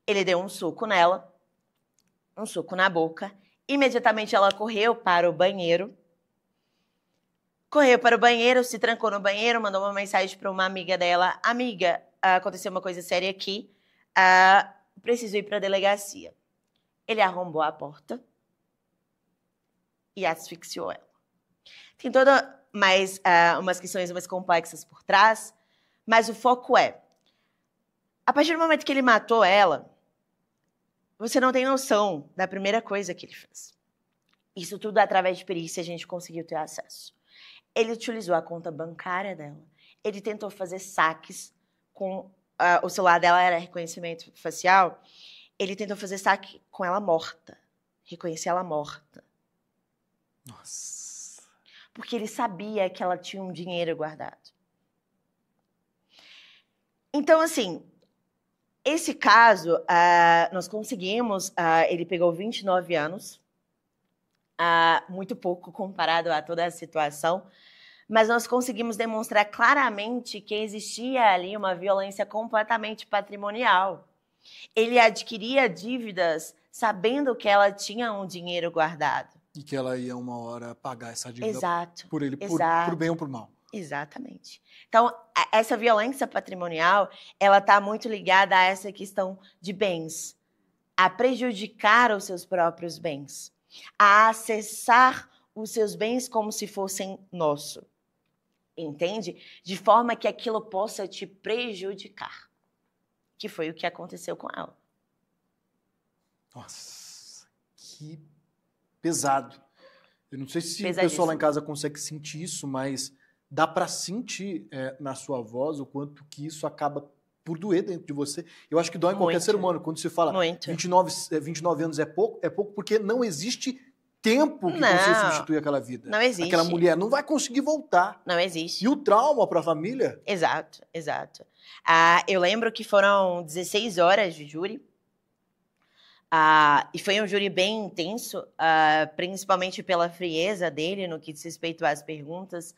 Ele deu um soco nela, um soco na boca. Imediatamente, ela correu para o banheiro. Correu para o banheiro, se trancou no banheiro, mandou uma mensagem para uma amiga dela. Amiga, aconteceu uma coisa séria aqui. Preciso ir para a delegacia. Ele arrombou a porta e asfixiou ela. Tem toda mais umas questões mais complexas por trás, mas o foco a partir do momento que ele matou ela, você não tem noção da primeira coisa que ele fez. Isso tudo através de perícia a gente conseguiu ter acesso. Ele utilizou a conta bancária dela. Ele tentou fazer saques com... o celular dela era reconhecimento facial. Ele tentou fazer saque com ela morta. Reconhecer ela morta. Nossa. Porque ele sabia que ela tinha um dinheiro guardado. Então, assim, esse caso, nós conseguimos... ele pegou 29 anos. Muito pouco comparado a toda a situação. Mas nós conseguimos demonstrar claramente que existia ali uma violência completamente patrimonial. Ele adquiria dívidas sabendo que ela tinha um dinheiro guardado. E que ela ia uma hora pagar essa dívida. Exato. Por ele, exato. Por bem ou por mal. Exatamente. Então, essa violência patrimonial, ela está muito ligada a essa questão de bens. A prejudicar os seus próprios bens. A acessar os seus bens como se fossem nosso. Entende? De forma que aquilo possa te prejudicar. Que foi o que aconteceu com ela. Nossa, que pesado. Eu não sei se o pessoal lá em casa consegue sentir isso, mas dá para sentir na sua voz o quanto que isso acaba por doer dentro de você. Eu acho que dói em qualquer ser humano. Quando se fala 29 anos é pouco porque não existe tempo que você substitui aquela vida. Não existe. Aquela mulher não vai conseguir voltar. Não existe. E o trauma para a família? Exato, exato. Eu lembro que foram 16 horas de júri. E foi um júri bem intenso, principalmente pela frieza dele no que diz respeito às perguntas.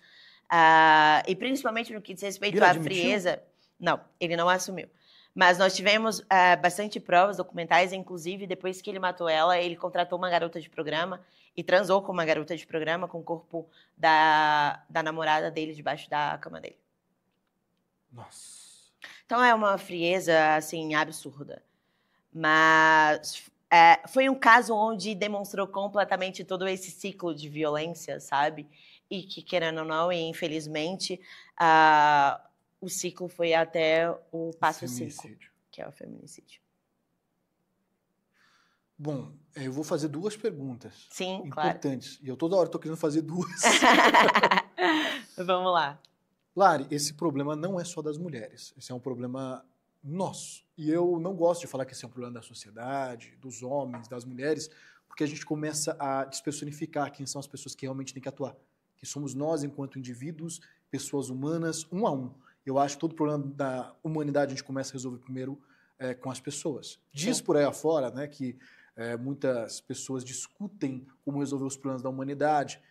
E principalmente no que diz respeito à frieza... Não, ele não assumiu. Mas nós tivemos bastante provas documentais, inclusive depois que ele matou ela, ele contratou uma garota de programa e transou com uma garota de programa com o corpo da namorada dele debaixo da cama dele. Nossa. Então é uma frieza, assim, absurda. Mas foi um caso onde demonstrou completamente todo esse ciclo de violência, sabe? E que, querendo ou não, e infelizmente... o ciclo foi até o passo 5, que é o feminicídio. Bom, eu vou fazer duas perguntas. Sim, importantes. Claro. E eu toda hora estou querendo fazer duas. Vamos lá. Lari, esse problema não é só das mulheres. Esse é um problema nosso. E eu não gosto de falar que esse é um problema da sociedade, dos homens, das mulheres, porque a gente começa a despersonificar quem são as pessoas que realmente têm que atuar. Que somos nós, enquanto indivíduos, pessoas humanas, um a um. Eu acho que todo problema da humanidade a gente começa a resolver primeiro com as pessoas. Diz por aí afora, né, que muitas pessoas discutem como resolver os problemas da humanidade.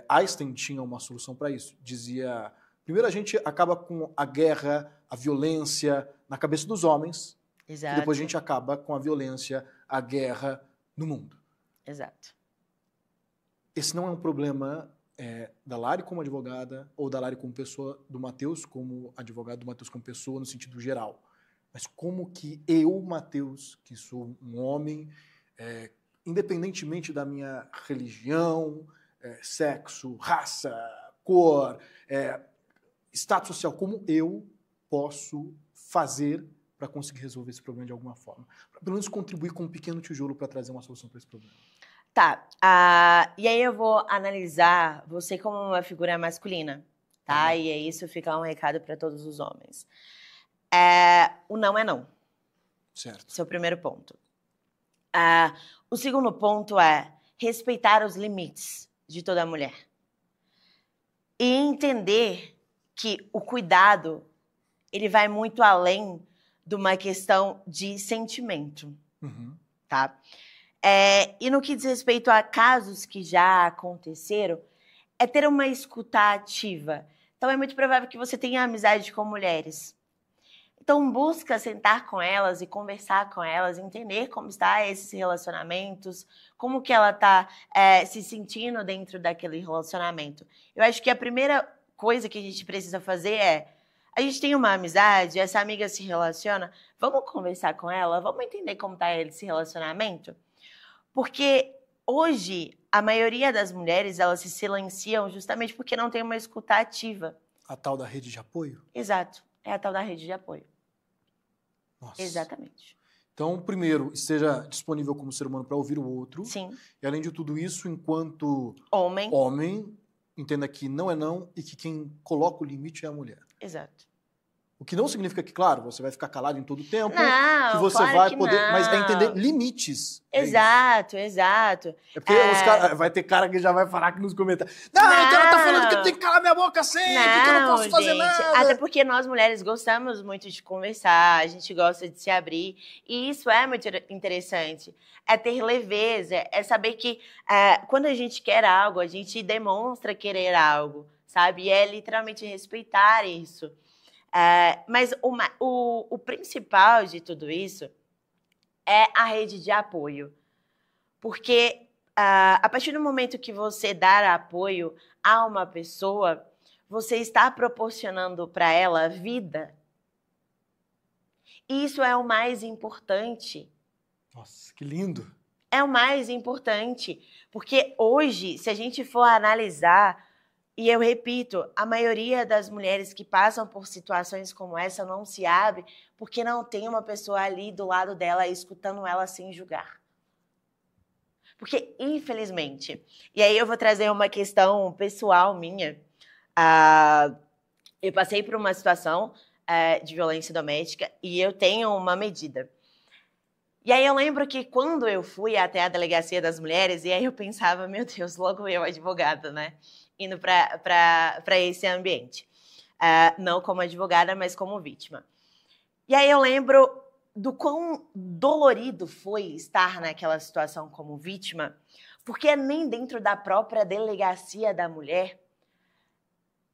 Einstein tinha uma solução para isso. Dizia, primeiro a gente acaba com a guerra, a violência na cabeça dos homens. Exato. E depois a gente acaba com a violência, a guerra no mundo. Exato. Esse não é um problema da Lari como advogada ou da Lari como pessoa, do Matheus como advogado, do Matheus como pessoa no sentido geral. Mas como que eu, Matheus, que sou um homem, independentemente da minha religião, sexo, raça, cor, status social, como eu posso fazer para conseguir resolver esse problema de alguma forma? Pra, pelo menos contribuir com um pequeno tijolo para trazer uma solução para esse problema. Tá. E aí eu vou analisar você como uma figura masculina, tá? E aí isso fica um recado para todos os homens. O não é não. Certo. Esse é o primeiro ponto. O segundo ponto é respeitar os limites de toda mulher. E entender que o cuidado, ele vai muito além de uma questão de sentimento, tá? E no que diz respeito a casos que já aconteceram, é ter uma escuta ativa. Então, é muito provável que você tenha amizade com mulheres. Então, busca sentar com elas e conversar com elas, entender como estão esses relacionamentos, como que ela está se sentindo dentro daquele relacionamento. Eu acho que a primeira coisa que a gente precisa fazer a gente tem uma amizade, essa amiga se relaciona, vamos conversar com ela, vamos entender como está esse relacionamento? Porque hoje, a maioria das mulheres, elas se silenciam justamente porque não tem uma escuta ativa. A tal da rede de apoio? Exato, é a tal da rede de apoio. Nossa. Exatamente. Então, primeiro, esteja disponível como ser humano para ouvir o outro. Sim. E além de tudo isso, enquanto homem, entenda que não é não e que quem coloca o limite é a mulher. Exato. O que não significa que, claro, você vai ficar calado em todo o tempo, não, que você claro vai que poder, não. mas é entender limites. Exato, exato. É porque vai ter cara que já vai falar aqui nos comentários. Não, então ela tá falando que eu tenho que calar minha boca sempre, que eu não posso fazer nada. Até porque nós mulheres gostamos muito de conversar, a gente gosta de se abrir, e isso é muito interessante. É ter leveza, é saber que quando a gente quer algo, a gente demonstra querer algo, sabe? E é literalmente respeitar isso. Mas o principal de tudo isso é a rede de apoio. Porque a partir do momento que você dá apoio a uma pessoa, você está proporcionando para ela vida. E isso é o mais importante. Nossa, que lindo! É o mais importante. Porque hoje, se a gente for analisar, e eu repito, a maioria das mulheres que passam por situações como essa não se abre porque não tem uma pessoa ali do lado dela escutando ela sem julgar. Porque, infelizmente, e aí eu vou trazer uma questão pessoal minha, eu passei por uma situação de violência doméstica e eu tenho uma medida. E aí eu lembro que quando eu fui até a delegacia das mulheres, e aí eu pensava, meu Deus, logo eu, advogada, né? Indo para esse ambiente. Não como advogada, mas como vítima. E aí eu lembro do quão dolorido foi estar naquela situação como vítima, porque nem dentro da própria delegacia da mulher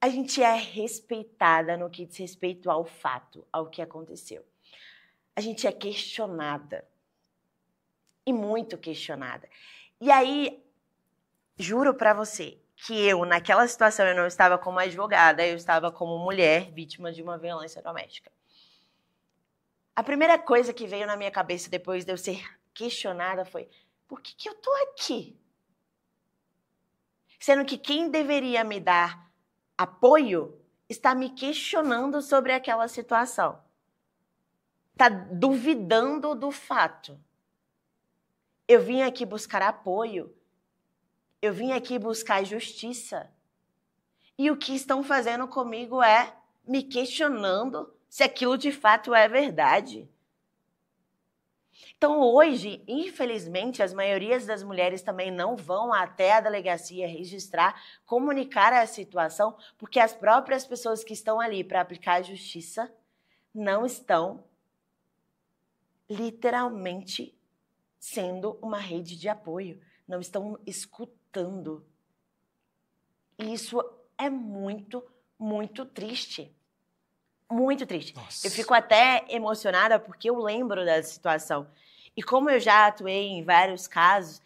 a gente é respeitada no que diz respeito ao fato, ao que aconteceu. A gente é questionada. E muito questionada. E aí, juro para você, que eu, naquela situação, eu não estava como advogada, eu estava como mulher vítima de uma violência doméstica. A primeira coisa que veio na minha cabeça depois de eu ser questionada foi, por que eu tô aqui? Sendo que quem deveria me dar apoio está me questionando sobre aquela situação. Está duvidando do fato. Eu vim aqui buscar apoio. Eu vim aqui buscar justiça. E o que estão fazendo comigo é me questionando se aquilo de fato é verdade. Então, hoje, infelizmente, as maiorias das mulheres também não vão até a delegacia registrar, comunicar a situação, porque as próprias pessoas que estão ali para aplicar a justiça não estão literalmente sendo uma rede de apoio, não estão escutando. E isso é muito, muito triste. Muito triste. Nossa. Eu fico até emocionada porque eu lembro da situação. E como eu já atuei em vários casos,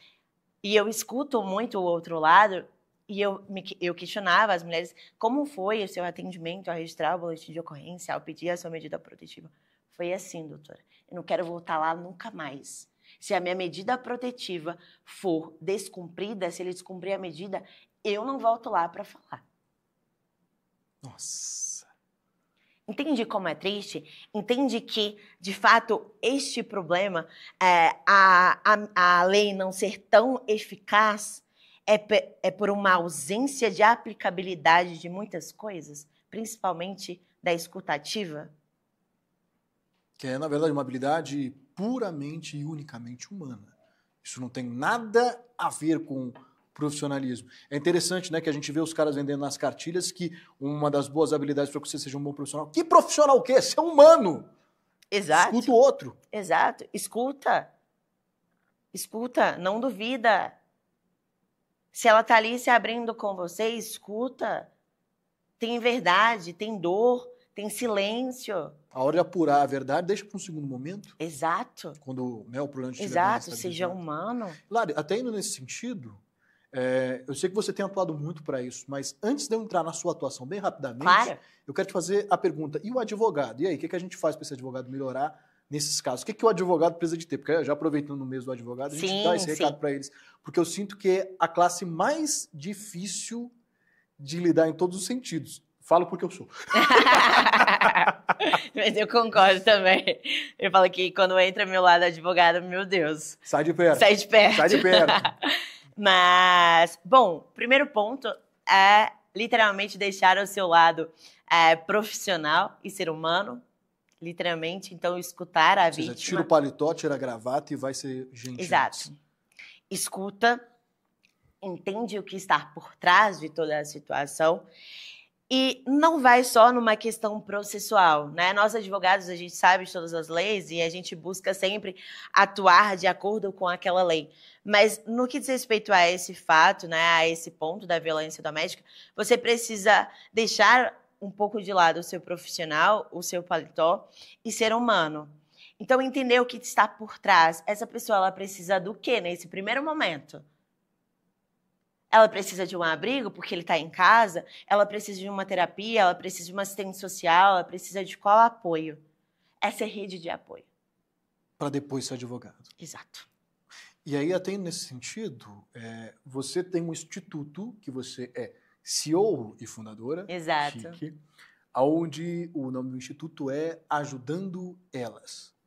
e eu escuto muito o outro lado, E eu questionava as mulheres como foi o seu atendimento ao registrar o boletim de ocorrência, ao pedir a sua medida protetiva. Foi assim, doutora. Eu não quero voltar lá nunca mais. Se a minha medida protetiva for descumprida, se ele descumprir a medida, eu não volto lá para falar. Nossa. Entende como é triste? Entende que, de fato, este problema, a lei não ser tão eficaz, é por uma ausência de aplicabilidade de muitas coisas, principalmente da escutativa? Que é, na verdade, uma habilidade puramente e unicamente humana. Isso não tem nada a ver com profissionalismo. É interessante, né, que a gente vê os caras vendendo nas cartilhas que uma das boas habilidades para que você seja um bom profissional. Que profissional o quê? Você é humano. Exato. Escuta o outro. Exato. Escuta. Escuta, não duvida. Se ela tá ali se abrindo com você, escuta. Tem verdade, tem dor, tem silêncio. A hora de apurar a verdade, deixa para um segundo momento. Exato. Quando, né, o problema estiver Exato, bem seja humano. Lari, até indo nesse sentido, eu sei que você tem atuado muito para isso, mas antes de eu entrar na sua atuação bem rapidamente, Claro. eu quero te fazer a pergunta, e o advogado? E aí, o que a gente faz para esse advogado melhorar nesses casos? O que o advogado precisa de ter? Porque já aproveitando no mês do advogado, a gente dá esse recado para eles. Porque eu sinto que é a classe mais difícil de lidar em todos os sentidos. Falo porque eu sou. Mas eu concordo também. Eu falo que quando entra meu lado advogado, meu Deus. Sai de perto. Sai de perto. Sai de perto. Mas, bom, primeiro ponto é literalmente deixar o seu lado profissional e ser humano. Literalmente, então, escutar a vítima. Tira o paletó, tira a gravata e vai ser gentil. Exato. Escuta, entende o que está por trás de toda a situação e não vai só numa questão processual, né? Nós, advogados, a gente sabe de todas as leis e a gente busca sempre atuar de acordo com aquela lei. Mas no que diz respeito a esse fato, né, a esse ponto da violência doméstica, você precisa deixar um pouco de lado o seu profissional, o seu paletó e ser humano. Então, entender o que está por trás. Essa pessoa, ela precisa do quê nesse primeiro momento? Ela precisa de um abrigo porque ele está em casa? Ela precisa de uma terapia? Ela precisa de uma assistente social? Ela precisa de qual apoio? Essa é rede de apoio. Para depois ser advogado. Exato. E aí, até nesse sentido, você tem um instituto que você é CEO e fundadora. Exato. Chique, onde o nome do instituto é Ajudando Elas.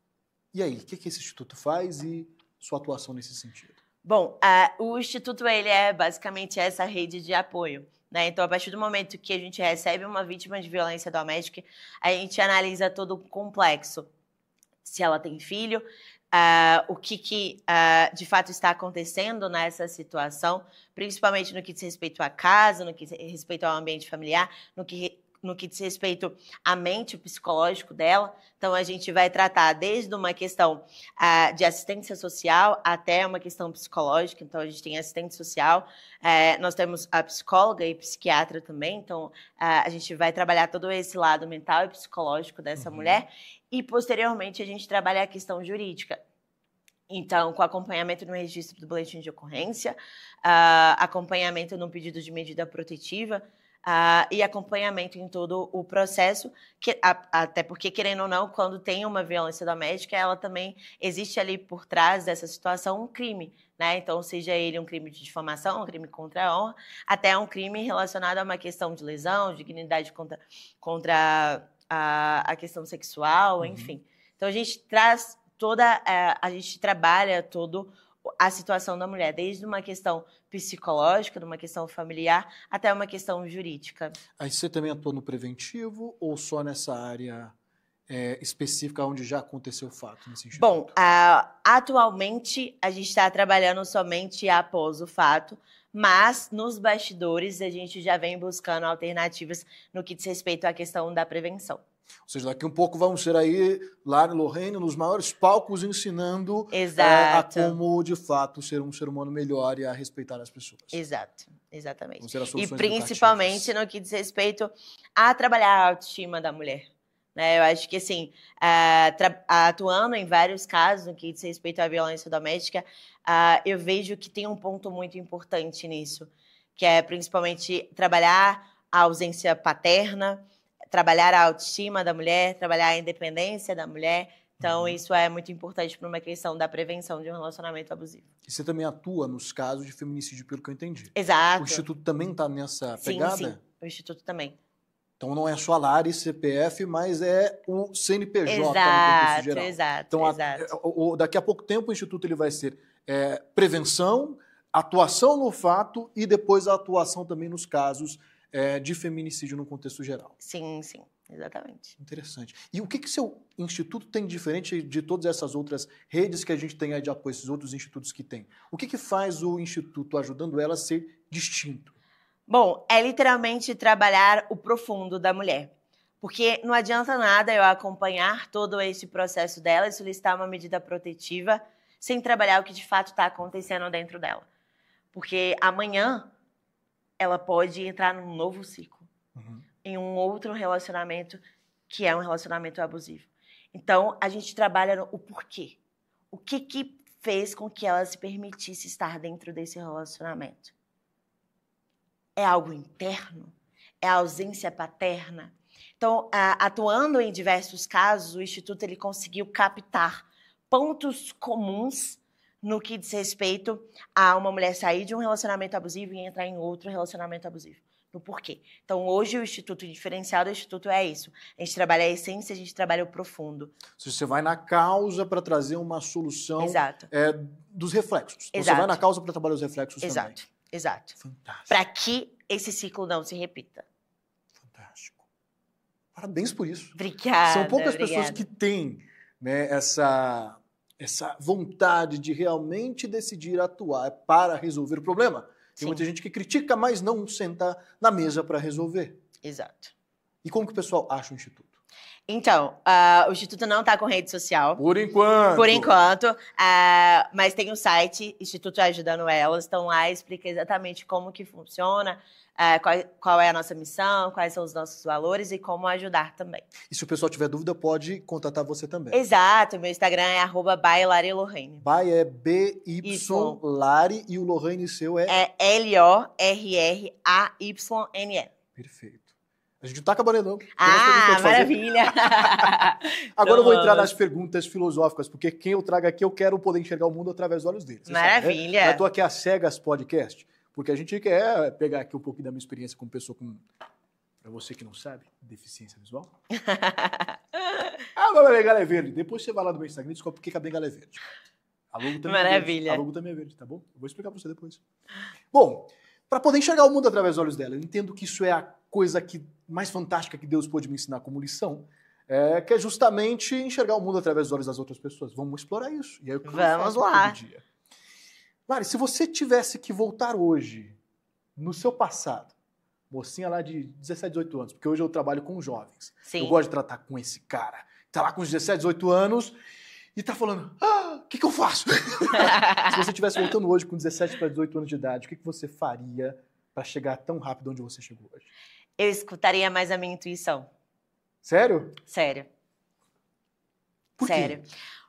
E aí, o que esse instituto faz e sua atuação nesse sentido? Bom, o instituto ele é basicamente essa rede de apoio, né? Então, a partir do momento que a gente recebe uma vítima de violência doméstica, a gente analisa todo o complexo. Se ela tem filho, o que de fato está acontecendo nessa situação, principalmente no que diz respeito à casa, no que diz respeito ao ambiente familiar, no que diz respeito à mente, o psicológico dela. Então, a gente vai tratar desde uma questão de assistência social até uma questão psicológica. Então, a gente tem assistente social, nós temos a psicóloga e psiquiatra também. Então, a gente vai trabalhar todo esse lado mental e psicológico dessa mulher. E, posteriormente, a gente trabalha a questão jurídica. Então, com acompanhamento no registro do boletim de ocorrência, acompanhamento no pedido de medida protetiva, e acompanhamento em todo o processo, até porque, querendo ou não, quando tem uma violência doméstica, ela também existe ali por trás dessa situação um crime, né? Então, seja ele um crime de difamação, um crime contra a honra, até um crime relacionado a uma questão de lesão, dignidade contra a questão sexual, enfim. Então, a gente traz a gente trabalha toda a situação da mulher, desde uma questão psicológica, de uma questão familiar, até uma questão jurídica. Aí você também atua no preventivo ou só nessa área específica onde já aconteceu o fato? Nesse instituto? Bom, atualmente a gente está trabalhando somente após o fato, mas nos bastidores a gente já vem buscando alternativas no que diz respeito à questão da prevenção. Ou seja, daqui um pouco vamos ser aí, Lari Lorraine, nos maiores palcos ensinando a como, de fato, ser um ser humano melhor e a respeitar as pessoas. Exato, exatamente. E principalmente no que diz respeito a trabalhar a autoestima da mulher. Né? Eu acho que, assim, atuando em vários casos no que diz respeito à violência doméstica, eu vejo que tem um ponto muito importante nisso, que é principalmente trabalhar a ausência paterna, trabalhar a autoestima da mulher, trabalhar a independência da mulher. Então, isso é muito importante para uma questão da prevenção de um relacionamento abusivo. E você também atua nos casos de feminicídio, pelo que eu entendi. Exato. O Instituto também está nessa pegada? Sim, o Instituto também. Então, não é só a Lari, CPF, mas é o CNPJ no contexto geral. Exato, então, exato. Daqui a pouco tempo, o Instituto ele vai ser prevenção, atuação no fato e depois a atuação também nos casos de feminicídio no contexto geral. Sim, exatamente. Interessante. E o que seu instituto tem de diferente de todas essas outras redes que a gente tem aí de apoio, esses outros institutos que tem? O que faz o instituto ajudando ela a ser distinto? Bom, é literalmente trabalhar o profundo da mulher. Porque não adianta nada eu acompanhar todo esse processo dela e solicitar uma medida protetiva sem trabalhar o que de fato está acontecendo dentro dela. Porque amanhã ela pode entrar num novo ciclo, em um outro relacionamento que é um relacionamento abusivo. Então, a gente trabalha no porquê. O que fez com que ela se permitisse estar dentro desse relacionamento? É algo interno? É a ausência paterna? Então, atuando em diversos casos, o Instituto ele conseguiu captar pontos comuns no que diz respeito a uma mulher sair de um relacionamento abusivo e entrar em outro relacionamento abusivo. No porquê. Então, hoje, o Instituto, o diferencial do Instituto é isso. A gente trabalha a essência, a gente trabalha o profundo. Você vai na causa para trazer uma solução dos reflexos. Então, você vai na causa para trabalhar os reflexos também. Exato. Fantástico. Para que esse ciclo não se repita. Fantástico. Parabéns por isso. Obrigada. São poucas pessoas que têm, né, essa vontade de realmente decidir atuar para resolver o problema. Tem muita gente que critica, mas não senta na mesa para resolver. Exato. E como que o pessoal acha o Instituto? Então, o Instituto não está com rede social. Por enquanto. Por enquanto. Mas tem um site, Instituto Ajudando Elas. Estão lá, explica exatamente como que funciona, qual é a nossa missão, quais são os nossos valores e como ajudar também. E se o pessoal tiver dúvida, pode contatar você também. Exato. Meu Instagram é @byLariLorraine. By é BY-Lari e o Lorraine seu é? É LORRRAYNE. Perfeito. A gente não tá acabando, não. Maravilha! Agora eu vou entrar nas perguntas filosóficas, porque quem eu trago aqui, eu quero poder enxergar o mundo através dos olhos deles. Maravilha! Sabe, né? Eu tô aqui às cegas podcast, porque a gente quer pegar aqui um pouquinho da minha experiência como pessoa com, pra você que não sabe, deficiência visual. Meu bengala é verde. Depois você vai lá no meu Instagram e descobre por que a bengala é verde. A logo também Maravilha. É verde. A logo também é verde, tá bom? Eu vou explicar pra você depois. Bom, para poder enxergar o mundo através dos olhos dela, eu entendo que isso é a coisa mais fantástica que Deus pôde me ensinar como lição, que é justamente enxergar o mundo através dos olhos das outras pessoas. Vamos explorar isso. E aí, vamos lá. Todo dia. Lari, se você tivesse que voltar hoje, no seu passado, mocinha lá de 17, 18 anos, porque hoje eu trabalho com jovens. Sim. Eu gosto de tratar com esse cara. Tá lá com os 17, 18 anos e tá falando, o que eu faço? Se você estivesse voltando hoje com 17 para 18 anos de idade, o que você faria para chegar tão rápido onde você chegou hoje? Eu escutaria mais a minha intuição. Sério? Sério. Por quê? Sério.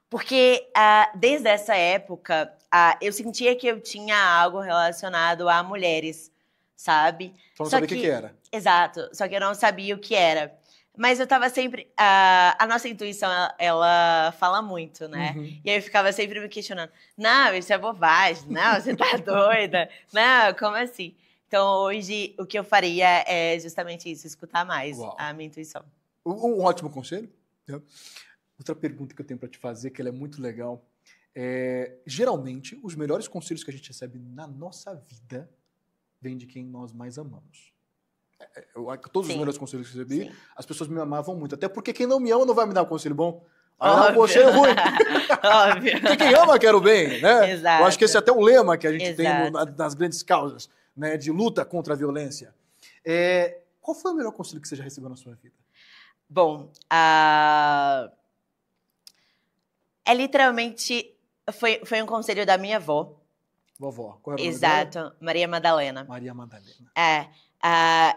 Porque desde essa época, eu sentia que eu tinha algo relacionado a mulheres, sabe? Só não sabia o que era. Exato. Só que eu não sabia o que era. Mas eu tava sempre... a nossa intuição, ela fala muito, né? E aí eu ficava sempre me questionando. Não, isso é bobagem. Não, você tá doida. Não, como assim? Então, hoje, o que eu faria é justamente isso, escutar mais a minha intuição. Um ótimo conselho. Outra pergunta que eu tenho para te fazer, que ela é muito legal, geralmente, os melhores conselhos que a gente recebe na nossa vida vêm de quem nós mais amamos. Todos os melhores conselhos que eu recebi, as pessoas me amavam muito. Até porque quem não me ama não vai me dar um conselho bom. Vai dar um conselho ruim. Óbvio. Porque quem ama quer o bem, né? Exato. Eu acho que esse é até o lema que a gente tem nas grandes causas, né, de luta contra a violência. Qual foi o melhor conselho que você já recebeu na sua vida? Bom, literalmente, foi um conselho da minha avó. Vovó, qual era o nome Exato, dela? Maria Madalena. Maria Madalena.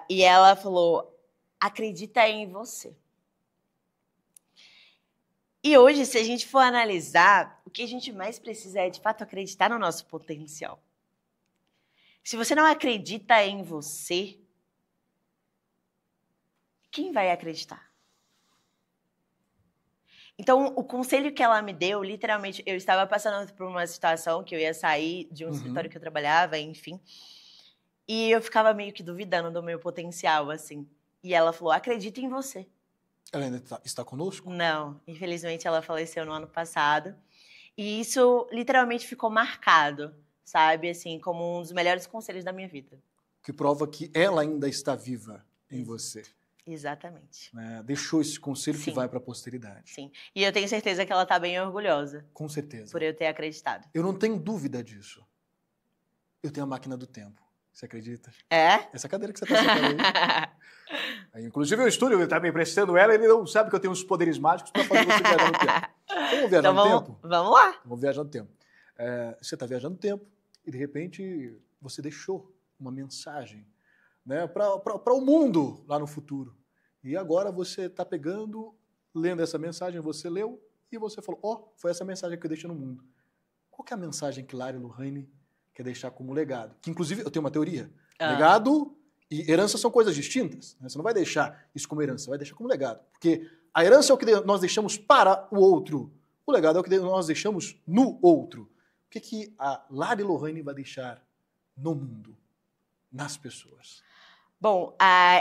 E ela falou, acredita em você. E hoje, se a gente for analisar, o que a gente mais precisa é, de fato, acreditar no nosso potencial. Se você não acredita em você, quem vai acreditar? Então, o conselho que ela me deu, literalmente, eu estava passando por uma situação que eu ia sair de um escritório que eu trabalhava, enfim. E eu ficava meio que duvidando do meu potencial, assim. E ela falou, acredita em você. Ela ainda está conosco? Não, infelizmente ela faleceu no ano passado. E isso literalmente ficou marcado, sabe? Assim, como um dos melhores conselhos da minha vida. Que prova que ela ainda está viva em você. Exatamente. Deixou esse conselho Sim. que vai para a posteridade. Sim. E eu tenho certeza que ela está bem orgulhosa. Com certeza. Por eu ter acreditado. Eu não tenho dúvida disso. Eu tenho a máquina do tempo. Você acredita? É? Essa cadeira que você está sentando aí. Inclusive, o estúdio está me emprestando ela, ele não sabe que eu tenho uns poderes mágicos para fazer você viajar no tempo. Vamos viajar no tempo? Vamos lá. Vamos viajar no tempo. Você está viajando no tempo e, de repente, você deixou uma mensagem, né, para o mundo lá no futuro. E agora você está pegando, lendo essa mensagem, você leu e você falou, foi essa mensagem que eu deixei no mundo. Qual que é a mensagem que Lari Lohane quer deixar como legado? Que, inclusive, eu tenho uma teoria. Legado e herança são coisas distintas. Né? Você não vai deixar isso como herança, você vai deixar como legado. Porque a herança é o que nós deixamos para o outro. O legado é o que nós deixamos no outro. O que a Lari Lohane vai deixar no mundo, nas pessoas? Bom,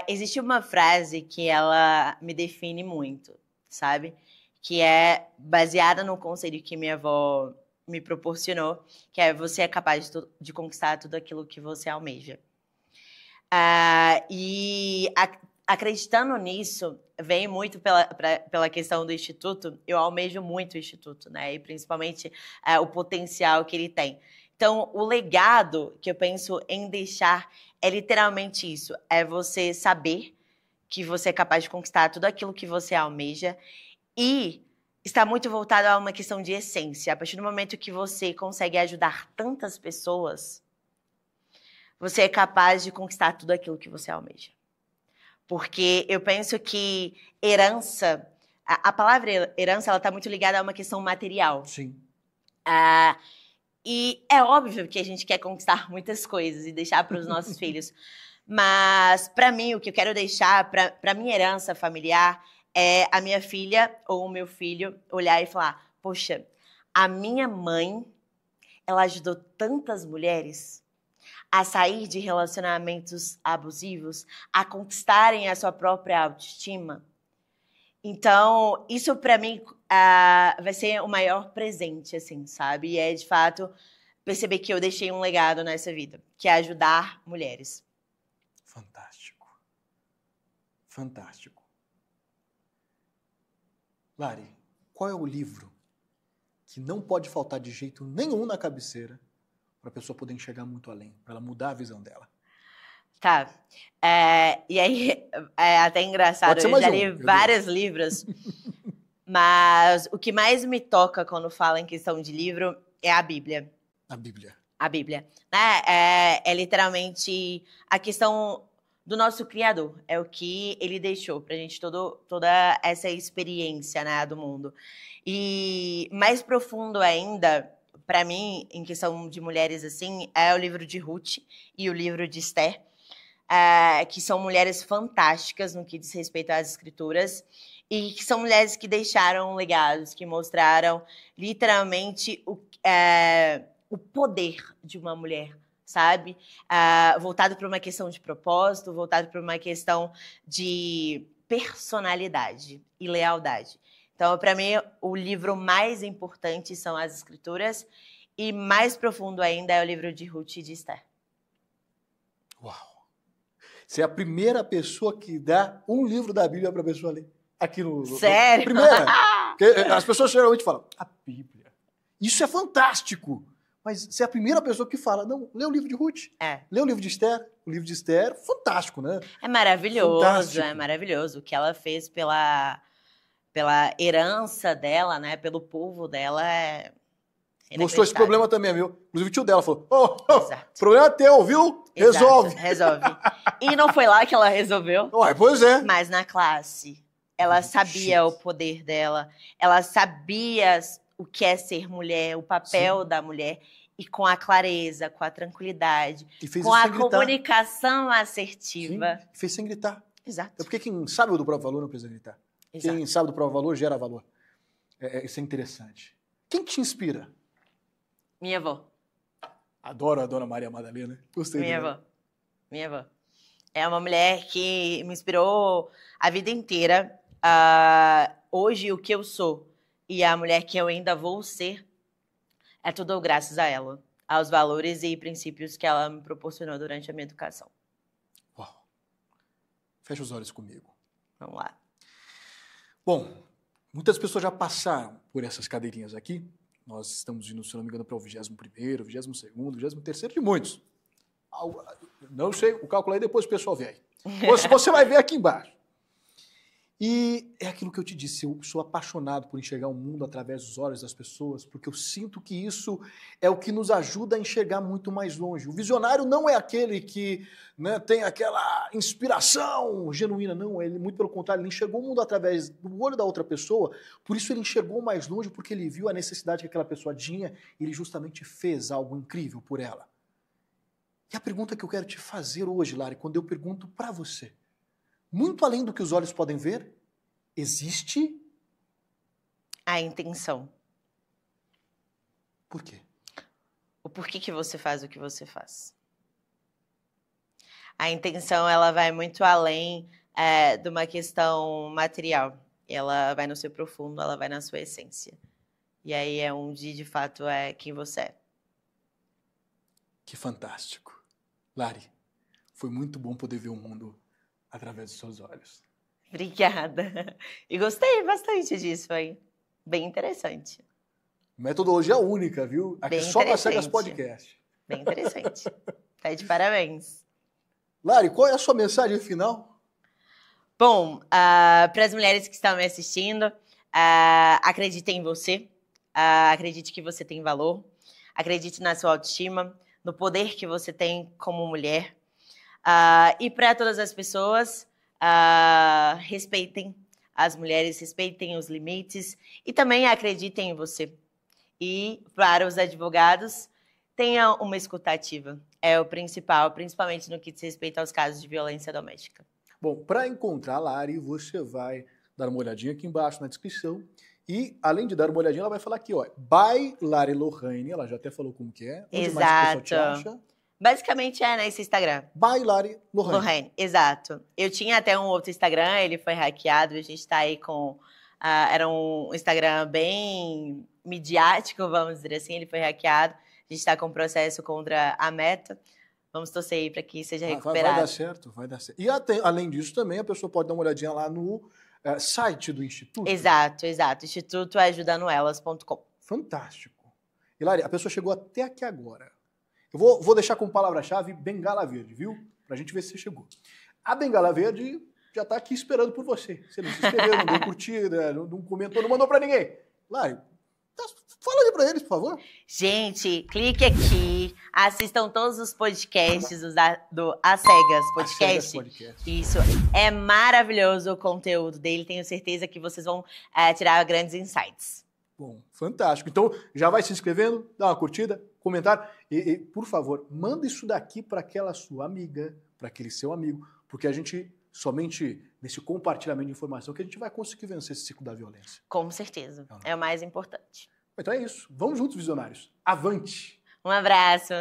existe uma frase que ela me define muito, sabe? Que é baseada no conselho que minha avó me proporcionou, que é você é capaz de conquistar tudo aquilo que você almeja. Acreditando nisso, vem muito pela questão do Instituto, eu almejo muito o Instituto, né? E principalmente o potencial que ele tem. Então, o legado que eu penso em deixar é literalmente isso, é você saber que você é capaz de conquistar tudo aquilo que você almeja e está muito voltado a uma questão de essência. A partir do momento que você consegue ajudar tantas pessoas, você é capaz de conquistar tudo aquilo que você almeja. Porque eu penso que herança, a palavra herança, ela está muito ligada a uma questão material. Sim. E é óbvio que a gente quer conquistar muitas coisas e deixar para os nossos filhos. Mas, para mim, o que eu quero deixar para minha herança familiar é a minha filha ou o meu filho olhar e falar, poxa, a minha mãe, ela ajudou tantas mulheres a sair de relacionamentos abusivos, a conquistarem a sua própria autoestima. Então, isso para mim vai ser o maior presente, assim, sabe? E é, de fato, perceber que eu deixei um legado nessa vida, que é ajudar mulheres. Fantástico. Fantástico. Lari, qual é o livro que não pode faltar de jeito nenhum na cabeceira para a pessoa poder enxergar muito além, para ela mudar a visão dela? Tá. E aí, é até engraçado, eu já li vários livros, mas o que mais me toca quando fala em questão de livro é a Bíblia. A Bíblia. A Bíblia. Né? É literalmente a questão do nosso Criador. É o que ele deixou pra gente, toda essa experiência, né, do mundo. E mais profundo ainda, para mim, em questão de mulheres assim, é o livro de Ruth e o livro de Esther. Que são mulheres fantásticas no que diz respeito às escrituras e que são mulheres que deixaram legados, que mostraram literalmente o poder de uma mulher, sabe? Voltado para uma questão de propósito, voltado para uma questão de personalidade e lealdade. Então, para mim, o livro mais importante são as escrituras e mais profundo ainda é o livro de Ruth e de Esther. Uau! Você é a primeira pessoa que dá um livro da Bíblia para a pessoa ler. Aqui no... Sério? Primeira. As pessoas geralmente falam, a Bíblia. Isso é fantástico. Mas você é a primeira pessoa que fala, não, lê o livro de Ruth. Lê o livro de Esther. O livro de Esther, fantástico, né? É maravilhoso, fantástico. É maravilhoso. O que ela fez pela herança dela, né? Pelo povo dela é... Mostrou esse problema também, viu? Inclusive o tio dela falou, problema é teu, viu? Resolve. Resolve. E não foi lá que ela resolveu. Pois é. Mas na classe. Ela sabia o poder dela. Ela sabia o que é ser mulher, o papel da mulher. e com a clareza, com a tranquilidade, E fez com isso a sem gritar. comunicação assertiva. Sim, fez sem gritar. Exato. É porque quem sabe do próprio valor não precisa gritar. Exato. Quem sabe do próprio valor gera valor. Isso é interessante. Quem te inspira? Minha avó. Adoro a Dona Maria Madalena. Gostei Minha dela. avó. Minha avó. É uma mulher que me inspirou a vida inteira. Hoje, o que eu sou e a mulher que eu ainda vou ser é tudo graças a ela. Aos valores e princípios que ela me proporcionou durante a minha educação. Uau. Fecha os olhos comigo. Vamos lá. Bom, muitas pessoas já passaram por essas cadeirinhas aqui. Nós estamos indo, se não me engano, para o 21º, 22º, 23º de muitos. Não sei, o cálculo aí depois o pessoal vê aí. Você vai ver aqui embaixo. E é aquilo que eu te disse, eu sou apaixonado por enxergar o mundo através dos olhos das pessoas, porque eu sinto que isso é o que nos ajuda a enxergar muito mais longe. O visionário não é aquele que, né, tem aquela inspiração genuína, não. Ele, muito pelo contrário, ele enxergou o mundo através do olho da outra pessoa, por isso ele enxergou mais longe, porque ele viu a necessidade que aquela pessoa tinha e ele justamente fez algo incrível por ela. E a pergunta que eu quero te fazer hoje, Lari, quando eu pergunto para você, muito além do que os olhos podem ver, existe A intenção. por quê? O porquê que você faz o que você faz. A intenção, ela vai muito além de uma questão material. Ela vai no seu profundo, ela vai na sua essência. E aí é onde, de fato, é quem você é. Que fantástico. Lari, foi muito bom poder ver o mundo através dos seus olhos. Obrigada. E gostei bastante disso, foi bem interessante. Metodologia única, viu? Aqui Bem só na Cegas interessante. Podcast. Bem interessante. Tá de parabéns. Lari, qual é a sua mensagem final? Bom, para as mulheres que estão me assistindo, acreditem em você, acredite que você tem valor, acredite na sua autoestima, no poder que você tem como mulher. E para todas as pessoas, respeitem as mulheres, respeitem os limites e também acreditem em você. E para os advogados, tenha uma escuta ativa. É o principal, principalmente no que diz respeito aos casos de violência doméstica. Bom, para encontrar a Lari, você vai dar uma olhadinha aqui embaixo na descrição. E, além de dar uma olhadinha, ela vai falar aqui, ó, by Lari Lohane. Ela já até falou como que é. Onde mais o pessoal te acha? Basicamente é nesse Instagram. By Lari Lohane. Lohane, exato. Eu tinha até um outro Instagram, ele foi hackeado, a gente tá aí com... era um Instagram bem midiático, vamos dizer assim, ele foi hackeado. A gente está com um processo contra a Meta. Vamos torcer aí para que seja recuperado. Vai dar certo, vai dar certo. E além disso também, a pessoa pode dar uma olhadinha lá no site do Instituto. Exato, exato. institutoajudandoelas.com. Fantástico. Hilari, a pessoa chegou até aqui agora. Eu vou deixar como palavra-chave Bengala Verde, viu? Pra gente ver se você chegou. A Bengala Verde já tá aqui esperando por você. Você não se inscreveu, não deu curtida, não comentou, não mandou pra ninguém. Hilari, fala aí pra eles, por favor. Gente, clique aqui, assistam todos os podcasts do A Cegas Podcast. Isso, é maravilhoso o conteúdo dele, tenho certeza que vocês vão tirar grandes insights. Bom, fantástico. Então, já vai se inscrevendo, dá uma curtida, comentário e por favor, manda isso daqui para aquela sua amiga, para aquele seu amigo, porque a gente, somente nesse compartilhamento de informação, que a gente vai conseguir vencer esse ciclo da violência. Com certeza, é o mais importante. Então é isso. Vamos juntos, visionários. Avante! Um abraço!